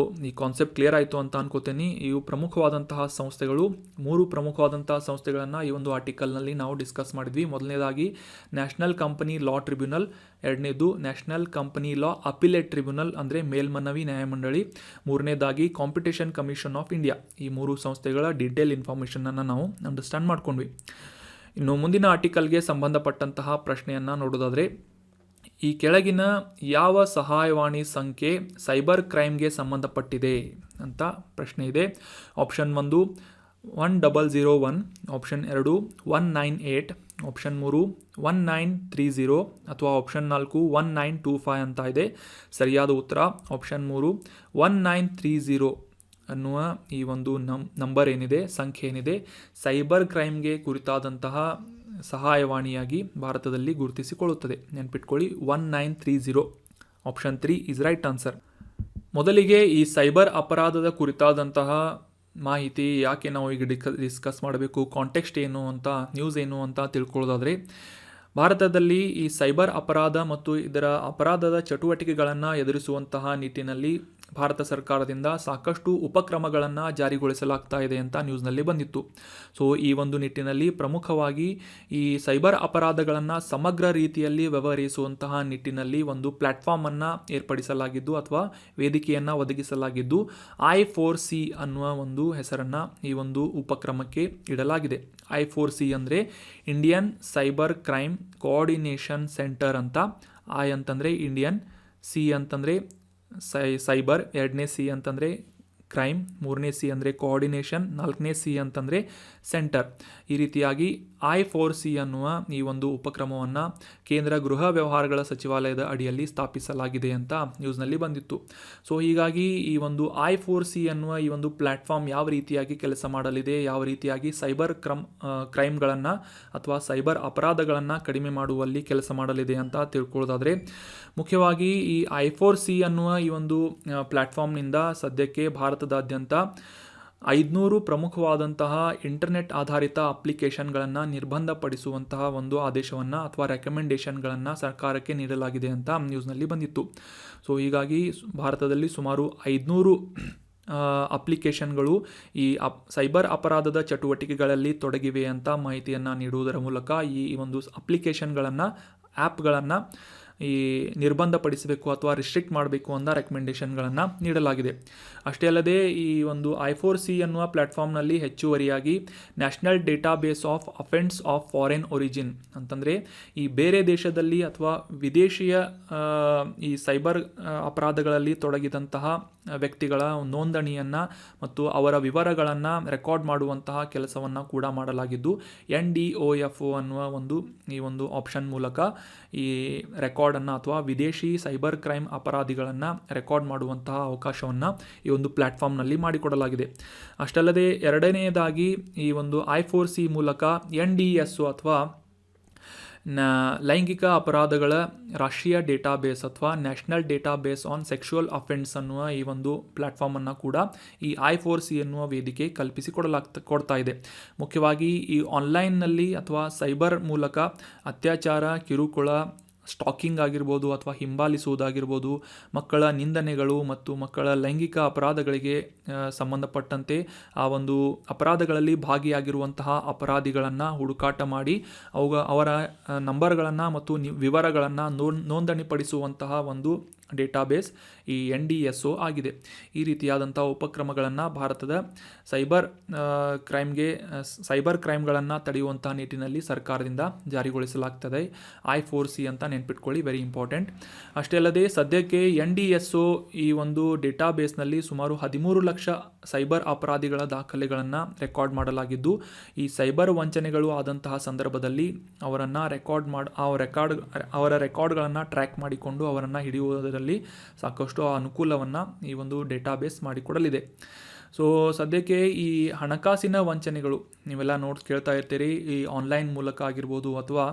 ಈ ಕಾನ್ಸೆಪ್ಟ್ ಕ್ಲಿಯರ್ ಆಯಿತು ಅಂತ ಅನ್ಕೋತೀನಿ. ಇವು ಪ್ರಮುಖವಾದಂತಹ ಸಂಸ್ಥೆಗಳು, 3 ಪ್ರಮುಖವಾದಂತಹ ಸಂಸ್ಥೆಗಳನ್ನು ಈ ಒಂದು ಆರ್ಟಿಕಲ್ನಲ್ಲಿ ನಾವು ಡಿಸ್ಕಸ್ ಮಾಡಿದ್ವಿ. ಮೊದಲನೇದಾಗಿ ನ್ಯಾಷನಲ್ ಕಂಪನಿ ಲಾ ಟ್ರಿಬ್ಯುನಲ್, ಎರಡನೇದು national company law appellate tribunal ಅಂದರೆ ಮೇಲ್ಮನವಿ ನ್ಯಾಯಮಂಡಳಿ, ಮೂರನೇದಾಗಿ ಕಾಂಪಿಟೇಷನ್ ಕಮಿಷನ್ ಆಫ್ ಇಂಡಿಯಾ. ಈ 3 ಸಂಸ್ಥೆಗಳ ಡೀಟೇಲ್ ಇನ್ಫಾರ್ಮೇಷನನ್ನು ನಾವು ಅಂಡರ್ಸ್ಟ್ಯಾಂಡ್ ಮಾಡ್ಕೊಂಡ್ವಿ. ಇನ್ನು ಮುಂದಿನ ಆರ್ಟಿಕಲ್ಗೆ ಸಂಬಂಧಪಟ್ಟಂತಹ ಪ್ರಶ್ನೆಯನ್ನು ನೋಡೋದಾದರೆ, ಈ ಕೆಳಗಿನ ಯಾವ ಸಹಾಯವಾಣಿ ಸಂಖ್ಯೆ ಸೈಬರ್ ಕ್ರೈಮ್ಗೆ ಸಂಬಂಧಪಟ್ಟಿದೆ ಅಂತ ಪ್ರಶ್ನೆ ಇದೆ. ಆಪ್ಷನ್ 1 1001, ಆಪ್ಷನ್ 2 198, ಆಪ್ಷನ್ 3 1930 ಅಥವಾ ಆಪ್ಷನ್ 4 1925 ಅಂತ ಇದೆ. ಸರಿಯಾದ ಉತ್ತರ ಆಪ್ಷನ್ 3 1930 ಅನ್ನುವ ಈ ಒಂದು ನಂಬರ್ ಏನಿದೆ, ಸಂಖ್ಯೆ ಏನಿದೆ, ಸೈಬರ್ ಕ್ರೈಮ್ಗೆ ಕುರಿತಾದಂತಹ ಸಹಾಯವಾಣಿಯಾಗಿ ಭಾರತದಲ್ಲಿ ಗುರುತಿಸಿಕೊಳ್ಳುತ್ತದೆ. ನೆನ್ಪಿಟ್ಕೊಳ್ಳಿ, 1930. Option 3 is right answer. ಮೊದಲಿಗೆ ಈ ಸೈಬರ್ ಅಪರಾಧದ ಕುರಿತಾದಂತಹ ಮಾಹಿತಿ ಯಾಕೆ ನಾವು ಈಗ ಡಿಸ್ಕಸ್ ಮಾಡಬೇಕು, ಕಾಂಟೆಕ್ಸ್ಟ್ ಏನು ಅಂತ, ನ್ಯೂಸ್ ಏನು ಅಂತ ತಿಳ್ಕೊಳ್ಳೋದಾದರೆ, ಭಾರತದಲ್ಲಿ ಈ ಸೈಬರ್ ಅಪರಾಧ ಮತ್ತು ಇದರ ಅಪರಾಧದ ಚಟುವಟಿಕೆಗಳನ್ನು ಎದುರಿಸುವಂತಹ ನಿಟ್ಟಿನಲ್ಲಿ ಭಾರತ ಸರ್ಕಾರದಿಂದ ಸಾಕಷ್ಟು ಉಪಕ್ರಮಗಳನ್ನು ಜಾರಿಗೊಳಿಸಲಾಗ್ತಾ ಇದೆ ಅಂತ ನ್ಯೂಸ್ನಲ್ಲಿ ಬಂದಿತ್ತು. ಸೊ ಈ ಒಂದು ನಿಟ್ಟಿನಲ್ಲಿ ಪ್ರಮುಖವಾಗಿ ಈ ಸೈಬರ್ ಅಪರಾಧಗಳನ್ನು ಸಮಗ್ರ ರೀತಿಯಲ್ಲಿ ವ್ಯವಹರಿಸುವಂತಹ ನಿಟ್ಟಿನಲ್ಲಿ ಒಂದು ಪ್ಲ್ಯಾಟ್ಫಾರ್ಮನ್ನು ಏರ್ಪಡಿಸಲಾಗಿದ್ದು ಅಥವಾ ವೇದಿಕೆಯನ್ನು ಒದಗಿಸಲಾಗಿದ್ದು I4C ಅನ್ನುವ ಒಂದು ಹೆಸರನ್ನು ಈ ಒಂದು ಉಪಕ್ರಮಕ್ಕೆ ಇಡಲಾಗಿದೆ. I4C ಅಂದರೆ Indian cyber crime coordination centre ಅಂತ. I ಅಂತಂದರೆ ಇಂಡಿಯನ್, C ಅಂತಂದರೆ ಸೈಬರ್, ಎರಡನೇ C ಅಂತಂದರೆ ಕ್ರೈಮ್, ಮೂರನೇ C ಅಂದರೆ ಕೋಆರ್ಡಿನೇಷನ್, ನಾಲ್ಕನೇ C ಅಂತಂದರೆ ಸೆಂಟರ್. ಈ ರೀತಿಯಾಗಿ I4C ಅನ್ನುವ ಈ ಒಂದು ಉಪಕ್ರಮವನ್ನು ಕೇಂದ್ರ ಗೃಹ ವ್ಯವಹಾರಗಳ ಸಚಿವಾಲಯದ ಅಡಿಯಲ್ಲಿ ಸ್ಥಾಪಿಸಲಾಗಿದೆ ಅಂತ ನ್ಯೂಸ್ನಲ್ಲಿ ಬಂದಿತ್ತು. ಸೊ ಹೀಗಾಗಿ ಈ ಒಂದು I4C ಅನ್ನುವ ಈ ಒಂದು ಪ್ಲ್ಯಾಟ್ಫಾರ್ಮ್ ಯಾವ ರೀತಿಯಾಗಿ ಕೆಲಸ ಮಾಡಲಿದೆ, ಯಾವ ರೀತಿಯಾಗಿ ಸೈಬರ್ ಕ್ರೈಮ್ಗಳನ್ನು ಅಥವಾ ಸೈಬರ್ ಅಪರಾಧಗಳನ್ನು ಕಡಿಮೆ ಮಾಡುವಲ್ಲಿ ಕೆಲಸ ಮಾಡಲಿದೆ ಅಂತ ತಿಳ್ಕೊಳ್ಳೋದಾದರೆ, ಮುಖ್ಯವಾಗಿ ಈ I4C ಅನ್ನುವ ಈ ಒಂದು ಪ್ಲ್ಯಾಟ್ಫಾರ್ಮ್ನಿಂದ ಸದ್ಯಕ್ಕೆ ಭಾರತದಾದ್ಯಂತ 500 ಪ್ರಮುಖವಾದಂತಹ ಇಂಟರ್ನೆಟ್ ಆಧಾರಿತ ಅಪ್ಲಿಕೇಶನ್ಗಳನ್ನು ನಿರ್ಬಂಧಪಡಿಸುವಂತಹ ಒಂದು ಆದೇಶವನ್ನು ಅಥವಾ ರೆಕಮೆಂಡೇಷನ್ಗಳನ್ನು ಸರ್ಕಾರಕ್ಕೆ ನೀಡಲಾಗಿದೆ ಅಂತ ನ್ಯೂಸ್ನಲ್ಲಿ ಬಂದಿತ್ತು. ಸೊ ಹೀಗಾಗಿ ಭಾರತದಲ್ಲಿ ಸುಮಾರು 500 ಅಪ್ಲಿಕೇಶನ್ಗಳು ಈ ಸೈಬರ್ ಅಪರಾಧದ ಚಟುವಟಿಕೆಗಳಲ್ಲಿ ತೊಡಗಿವೆ ಅಂತ ಮಾಹಿತಿಯನ್ನು ನೀಡುವುದರ ಮೂಲಕ ಈ ಒಂದು ಅಪ್ಲಿಕೇಶನ್ಗಳನ್ನು, ಆ್ಯಪ್ಗಳನ್ನು ಈ ನಿರ್ಬಂಧಪಡಿಸಬೇಕು ಅಥವಾ ರಿಸ್ಟ್ರಿಕ್ಟ್ ಮಾಡಬೇಕು ಅಂತ ರೆಕಮೆಂಡೇಶನ್ಗಳನ್ನು ನೀಡಲಾಗಿದೆ. ಅಷ್ಟೇ ಅಲ್ಲದೆ ಈ ಒಂದು I4C ಅನ್ನುವ ಪ್ಲ್ಯಾಟ್ಫಾರ್ಮ್ನಲ್ಲಿ ಹೆಚ್ಚುವರಿಯಾಗಿ national database of offence of foreign origin ಅಂತಂದರೆ ಈ ಬೇರೆ ದೇಶದಲ್ಲಿ ಅಥವಾ ವಿದೇಶಿಯ ಈ ಸೈಬರ್ ಅಪರಾಧಗಳಲ್ಲಿ ತೊಡಗಿದಂತಹ ವ್ಯಕ್ತಿಗಳ ನೋಂದಣಿಯನ್ನು ಮತ್ತು ಅವರ ವಿವರಗಳನ್ನು ರೆಕಾರ್ಡ್ ಮಾಡುವಂತಹ ಕೆಲಸವನ್ನು ಕೂಡ ಮಾಡಲಾಗಿದ್ದು NDOFO ಅನ್ನುವ ಈ ಒಂದು ಆಪ್ಷನ್ ಮೂಲಕ ಈ ರೆಕಾರ್ಡನ್ನು ಅಥವಾ ವಿದೇಶಿ ಸೈಬರ್ ಕ್ರೈಮ್ ಅಪರಾಧಿಗಳನ್ನು ರೆಕಾರ್ಡ್ ಮಾಡುವಂತಹ ಅವಕಾಶವನ್ನು ಈ ಒಂದು ಪ್ಲ್ಯಾಟ್ಫಾರ್ಮ್ನಲ್ಲಿ ಮಾಡಿಕೊಡಲಾಗಿದೆ. ಅಷ್ಟಲ್ಲದೆ ಎರಡನೆಯದಾಗಿ ಈ ಒಂದು I4C ಮೂಲಕ NDSO ಅಥವಾ ಲೈಂಗಿಕ ಅಪರಾಧಗಳ ರಾಷ್ಟ್ರೀಯ ಡೇಟಾಬೇಸ್ ಅಥವಾ national database on sexual offence ಅನ್ನುವ ಈ ಒಂದು ಪ್ಲ್ಯಾಟ್ಫಾರ್ಮನ್ನು ಕೂಡ ಈ I4C ಎನ್ನುವ ವೇದಿಕೆ ಕೊಡ್ತಾ ಇದೆ. ಮುಖ್ಯವಾಗಿ ಈ ಆನ್ಲೈನ್ನಲ್ಲಿ ಅಥವಾ ಸೈಬರ್ ಮೂಲಕ ಅತ್ಯಾಚಾರ, ಕಿರುಕುಳ, ಸ್ಟಾಕಿಂಗ್ ಆಗಿರ್ಬೋದು ಅಥವಾ ಹಿಂಬಾಲಿಸುವುದಾಗಿರ್ಬೋದು, ಮಕ್ಕಳ ನಿಂದನೆಗಳು ಮತ್ತು ಮಕ್ಕಳ ಲೈಂಗಿಕ ಅಪರಾಧಗಳಿಗೆ ಸಂಬಂಧಪಟ್ಟಂತೆ ಆ ಒಂದು ಅಪರಾಧಗಳಲ್ಲಿ ಭಾಗಿಯಾಗಿರುವಂತಹ ಅಪರಾಧಿಗಳನ್ನು ಹುಡುಕಾಟ ಮಾಡಿ ಅವರ ನಂಬರ್ಗಳನ್ನು ಮತ್ತು ವಿವರಗಳನ್ನು ನೋಂದಣಿಪಡಿಸುವಂತಹ ಒಂದು ಡೇಟಾಬೇಸ್ ಈ NDSO ಆಗಿದೆ. ಈ ರೀತಿಯಾದಂಥ ಉಪಕ್ರಮಗಳನ್ನು ಭಾರತದ ಸೈಬರ್ ಕ್ರೈಮ್ಗಳನ್ನು ತಡೆಯುವಂತಹ ನಿಟ್ಟಿನಲ್ಲಿ ಸರ್ಕಾರದಿಂದ ಜಾರಿಗೊಳಿಸಲಾಗ್ತದೆ. I4C ಅಂತ ನೆನ್ಪಿಟ್ಕೊಳ್ಳಿ, ವೆರಿ ಇಂಪಾರ್ಟೆಂಟ್. ಅಷ್ಟೇ ಅಲ್ಲದೆ ಸದ್ಯಕ್ಕೆ NDSO ಈ ಒಂದು ಡೇಟಾಬೇಸ್ನಲ್ಲಿ ಸುಮಾರು 13 ಲಕ್ಷ ಸೈಬರ್ ಅಪರಾಧಿಗಳ ದಾಖಲೆಗಳನ್ನು ರೆಕಾರ್ಡ್ ಮಾಡಲಾಗಿದ್ದು, ಈ ಸೈಬರ್ ವಂಚನೆಗಳು ಆದಂತಹ ಸಂದರ್ಭದಲ್ಲಿ ಅವರನ್ನು ಅವರ ರೆಕಾರ್ಡ್ಗಳನ್ನು ಟ್ರ್ಯಾಕ್ ಮಾಡಿಕೊಂಡು ಅವರನ್ನು ಹಿಡಿಯುವುದರಲ್ಲಿ ಸಾಕಷ್ಟು ಅನುಕೂಲವನ್ನು ಈ ಒಂದು ಡೇಟಾಬೇಸ್ ಮಾಡಿಕೊಡಲಿದೆ. ಸೊ ಸದ್ಯಕ್ಕೆ ಈ ಹಣಕಾಸಿನ ವಂಚನೆಗಳು ನೀವೆಲ್ಲ ಕೇಳ್ತಾ ಇರ್ತೀರಿ, ಈ ಆನ್ಲೈನ್ ಮೂಲಕ ಆಗಿರ್ಬೋದು ಅಥವಾ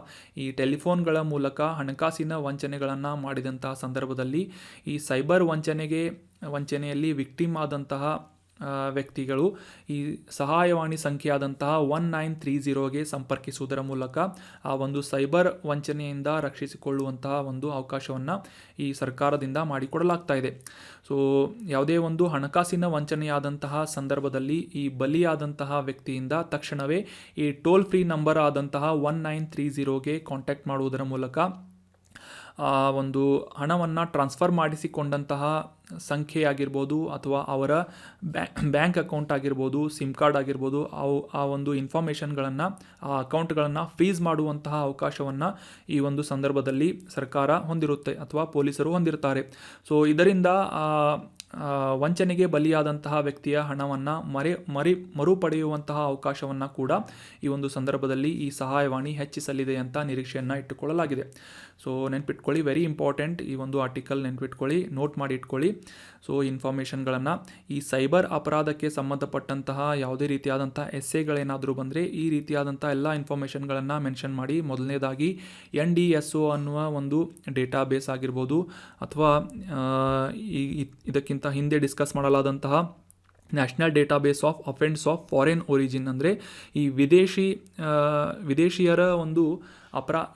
ಈ ಟೆಲಿಫೋನ್ಗಳ ಮೂಲಕ ಹಣಕಾಸಿನ ವಂಚನೆಗಳನ್ನು ಮಾಡಿದಂತಹ ಸಂದರ್ಭದಲ್ಲಿ ಈ ಸೈಬರ್ ವಂಚನೆಯಲ್ಲಿ ವಿಕ್ಟಿಮ್ ಆದಂತಹ ವ್ಯಕ್ತಿಗಳು ಈ ಸಹಾಯವಾಣಿ ಸಂಖ್ಯೆಯಾದಂತಹ 1930ಗೆ ಸಂಪರ್ಕಿಸುವುದರ ಮೂಲಕ ಆ ಒಂದು ಸೈಬರ್ ವಂಚನೆಯಿಂದ ರಕ್ಷಿಸಿಕೊಳ್ಳುವಂತಹ ಒಂದು ಅವಕಾಶವನ್ನು ಈ ಸರ್ಕಾರದಿಂದ ಮಾಡಿಕೊಡಲಾಗ್ತಾ ಇದೆ. ಸೊ ಯಾವುದೇ ಒಂದು ಹಣಕಾಸಿನ ವಂಚನೆಯಾದಂತಹ ಸಂದರ್ಭದಲ್ಲಿ ಈ ಬಲಿಯಾದಂತಹ ವ್ಯಕ್ತಿಯಿಂದ ತಕ್ಷಣವೇ ಈ ಟೋಲ್ ಫ್ರೀ ನಂಬರ್ ಆದಂತಹ 1930ಗೆ ಕಾಂಟ್ಯಾಕ್ಟ್ ಮಾಡುವುದರ ಮೂಲಕ ಆ ಒಂದು ಹಣವನ್ನು ಟ್ರಾನ್ಸ್ಫರ್ ಮಾಡಿಸಿಕೊಂಡಂತಹ ಸಂಖ್ಯೆ ಆಗಿರ್ಬೋದು ಅಥವಾ ಅವರ ಬ್ಯಾಂಕ್ ಅಕೌಂಟ್ ಆಗಿರ್ಬೋದು, ಸಿಮ್ ಕಾರ್ಡ್ ಆಗಿರ್ಬೋದು, ಆ ಒಂದು ಇನ್ಫಾರ್ಮೇಷನ್ಗಳನ್ನು, ಆ ಅಕೌಂಟ್ಗಳನ್ನು ಫ್ರೀಸ್ ಮಾಡುವಂತಹ ಅವಕಾಶವನ್ನು ಈ ಒಂದು ಸಂದರ್ಭದಲ್ಲಿ ಸರ್ಕಾರ ಹೊಂದಿರುತ್ತೆ ಅಥವಾ ಪೊಲೀಸರು ಹೊಂದಿರ್ತಾರೆ. ಸೊ ಇದರಿಂದ ವಂಚನೆಗೆ ಬಲಿಯಾದಂತಹ ವ್ಯಕ್ತಿಯ ಹಣವನ್ನು ಮರುಪಡೆಯುವಂತಹ ಅವಕಾಶವನ್ನು ಕೂಡ ಈ ಒಂದು ಸಂದರ್ಭದಲ್ಲಿ ಈ ಸಹಾಯವಾಣಿ ಹೆಚ್ಚಿಸಲಿದೆ ಅಂತ ನಿರೀಕ್ಷೆಯನ್ನು ಇಟ್ಟುಕೊಳ್ಳಲಾಗಿದೆ. ಸೊ ನೆನ್ಪಿಟ್ಕೊಳ್ಳಿ, ವೆರಿ ಇಂಪಾರ್ಟೆಂಟ್. ಈ ಒಂದು ಆರ್ಟಿಕಲ್ ನೆನ್ಪಿಟ್ಕೊಳ್ಳಿ, ನೋಟ್ ಮಾಡಿ ಇಟ್ಕೊಳ್ಳಿ. ಸೊ ಇನ್ಫಾರ್ಮೇಷನ್ಗಳನ್ನು ಈ ಸೈಬರ್ ಅಪರಾಧಕ್ಕೆ ಸಂಬಂಧಪಟ್ಟಂತಹ ಯಾವುದೇ ರೀತಿಯಾದಂಥ ಎಸ್ಸೆಗಳೇನಾದರೂ ಬಂದರೆ ಈ ರೀತಿಯಾದಂಥ ಎಲ್ಲ ಇನ್ಫಾರ್ಮೇಷನ್ಗಳನ್ನು ಮೆನ್ಷನ್ ಮಾಡಿ. ಮೊದಲನೇದಾಗಿ NDSO ಅನ್ನುವ ಒಂದು ಡೇಟಾಬೇಸ್ ಆಗಿರ್ಬೋದು ಅಥವಾ ಇದಕ್ಕಿಂತ ಹಿಂದೆ ಡಿಸ್ಕಸ್ ಮಾಡಲಾದಂತಹ national database of offence of foreign origin ಅಂದರೆ ಈ ವಿದೇಶಿಯರ ಒಂದು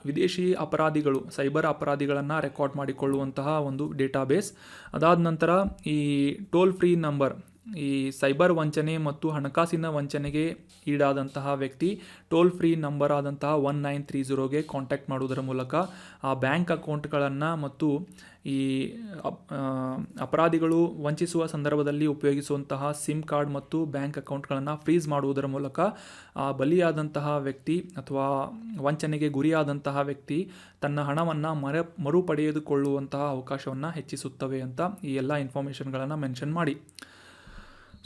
ವಿದೇಶಿ ಅಪರಾಧಿಗಳು, ಸೈಬರ್ ಅಪರಾಧಿಗಳನ್ನು ರೆಕಾರ್ಡ್ ಮಾಡಿಕೊಳ್ಳುವಂತಹ ಒಂದು ಡೇಟಾಬೇಸ್. ಅದಾದ ನಂತರ ಈ ಟೋಲ್ ಫ್ರೀ ನಂಬರ್, ಈ ಸೈಬರ್ ವಂಚನೆ ಮತ್ತು ಹಣಕಾಸಿನ ವಂಚನೆಗೆ ಈಡಾದಂತಹ ವ್ಯಕ್ತಿ ಟೋಲ್ ಫ್ರೀ ನಂಬರ್ ಆದಂತಹ 1930ಗೆ ಕಾಂಟ್ಯಾಕ್ಟ್ ಮಾಡುವುದರ ಮೂಲಕ ಆ ಬ್ಯಾಂಕ್ ಅಕೌಂಟ್ಗಳನ್ನು ಮತ್ತು ಈ ಅಪರಾಧಿಗಳು ವಂಚಿಸುವ ಸಂದರ್ಭದಲ್ಲಿ ಉಪಯೋಗಿಸುವಂತಹ ಸಿಮ್ ಕಾರ್ಡ್ ಮತ್ತು ಬ್ಯಾಂಕ್ ಅಕೌಂಟ್ಗಳನ್ನು ಫ್ರೀಸ್ ಮಾಡುವುದರ ಮೂಲಕ ಆ ಬಲಿಯಾದಂತಹ ವ್ಯಕ್ತಿ ಅಥವಾ ವಂಚನೆಗೆ ಗುರಿಯಾದಂತಹ ವ್ಯಕ್ತಿ ತನ್ನ ಹಣವನ್ನು ಮರುಪಡೆದುಕೊಳ್ಳುವಂತಹ ಅವಕಾಶವನ್ನು ಹೆಚ್ಚಿಸುತ್ತವೆ ಅಂತ ಈ ಎಲ್ಲ ಇನ್ಫಾರ್ಮೇಷನ್ಗಳನ್ನು ಮೆನ್ಷನ್ ಮಾಡಿ.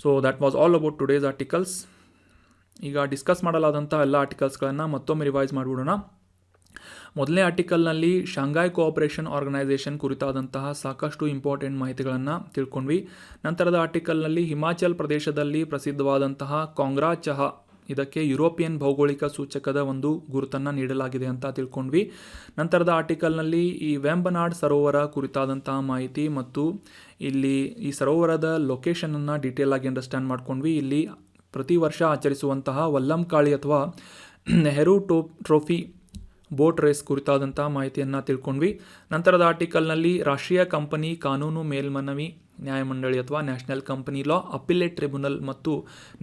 So that was all about today's articles. ಈಗ ಡಿಸ್ಕಸ್ ಮಾಡಲಾದಂಥ ಎಲ್ಲ ಆರ್ಟಿಕಲ್ಸ್ಗಳನ್ನು ಮತ್ತೊಮ್ಮೆ ರಿವೈಸ್ ಮಾಡಿಬಿಡೋಣ. ಮೊದಲನೇ ಆರ್ಟಿಕಲ್ನಲ್ಲಿ ಶಾಂಘೈ ಕೋಆಪರೇಷನ್ ಆರ್ಗನೈಸೇಷನ್ ಕುರಿತಾದಂತಹ ಸಾಕಷ್ಟು ಇಂಪಾರ್ಟೆಂಟ್ ಮಾಹಿತಿಗಳನ್ನು ತಿಳ್ಕೊಂಡ್ವಿ. ನಂತರದ ಆರ್ಟಿಕಲ್ನಲ್ಲಿ ಹಿಮಾಚಲ್ ಪ್ರದೇಶದಲ್ಲಿ ಪ್ರಸಿದ್ಧವಾದಂತಹ ಕಾಂಗ್ರಾ ಚಹಾ, ಇದಕ್ಕೆ ಯುರೋಪಿಯನ್ ಭೌಗೋಳಿಕ ಸೂಚಕದ ಒಂದು ಗುರುತನ್ನು ನೀಡಲಾಗಿದೆ ಅಂತ ತಿಳ್ಕೊಂಡ್ವಿ. ನಂತರದ ಆರ್ಟಿಕಲ್ನಲ್ಲಿ ಈ ವೆಂಬನಾಡ್ ಸರೋವರ ಕುರಿತಾದಂತಹ ಮಾಹಿತಿ ಮತ್ತು ಇಲ್ಲಿ ಈ ಸರೋವರದ ಲೊಕೇಶನನ್ನು ಡೀಟೇಲ್ ಆಗಿ ಅಂಡರ್ಸ್ಟ್ಯಾಂಡ್ ಮಾಡ್ಕೊಂಡ್ವಿ. ಇಲ್ಲಿ ಪ್ರತಿ ವರ್ಷ ಆಚರಿಸುವಂತಹ ವಲ್ಲಂಕಾಳಿ ಅಥವಾ ನೆಹರು ಟ್ರೋಫಿ ಬೋಟ್ ರೇಸ್ ಕುರಿತಾದಂಥ ಮಾಹಿತಿಯನ್ನು ತಿಳ್ಕೊಂಡ್ವಿ. ನಂತರದ ಆರ್ಟಿಕಲ್ನಲ್ಲಿ ರಾಷ್ಟ್ರೀಯ ಕಂಪನಿ ಕಾನೂನು ಮೇಲ್ಮನವಿ ನ್ಯಾಯಮಂಡಳಿ ಅಥವಾ national company law appellate tribunal ಮತ್ತು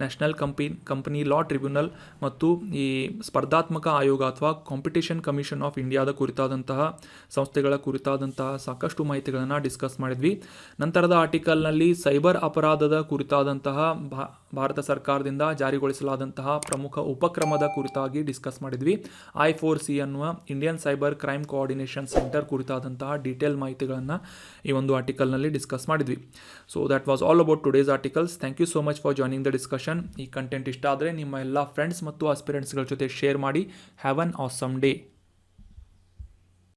ನ್ಯಾಷನಲ್ ಕಂಪನಿ ಲಾ ಟ್ರಿಬ್ಯುನಲ್ ಮತ್ತು ಈ ಸ್ಪರ್ಧಾತ್ಮಕ ಆಯೋಗ ಅಥವಾ ಕಾಂಪಿಟೇಷನ್ ಕಮಿಷನ್ ಆಫ್ ಇಂಡಿಯಾದ ಕುರಿತಾದಂತಹ ಸಂಸ್ಥೆಗಳ ಕುರಿತಾದಂತಹ ಸಾಕಷ್ಟು ಮಾಹಿತಿಗಳನ್ನು ಡಿಸ್ಕಸ್ ಮಾಡಿದ್ವಿ. ನಂತರದ ಆರ್ಟಿಕಲ್ನಲ್ಲಿ ಸೈಬರ್ ಅಪರಾಧದ ಕುರಿತಾದಂತಹ ಭಾರತ ಸರ್ಕಾರದಿಂದ ಜಾರಿಗೊಳಿಸಲಾದಂತಹ ಪ್ರಮುಖ ಉಪಕ್ರಮದ ಕುರಿತಾಗಿ ಡಿಸ್ಕಸ್ ಮಾಡಿದ್ವಿ. I4C ಅನ್ನುವ Indian cyber crime coordination centre ಕುರಿತಾದಂತಹ ಡೀಟೇಲ್ ಮಾಹಿತಿಗಳನ್ನು ಈ ಒಂದು ಆರ್ಟಿಕಲ್ನಲ್ಲಿ ಡಿಸ್ಕಸ್ ಮಾಡಿದ್ವಿ. So that was all about today's articles. Thank you so much for joining the discussion. ಈ ಕಂಟೆಂಟ್ ಇಷ್ಟ ಆದರೆ ನಿಮ್ಮ ಎಲ್ಲ ಫ್ರೆಂಡ್ಸ್ ಮತ್ತು ಆಸ್ಪಿರೆಂಟ್ಸ್ಗಳ ಜೊತೆ ಶೇರ್ ಮಾಡಿ. Have an awesome day.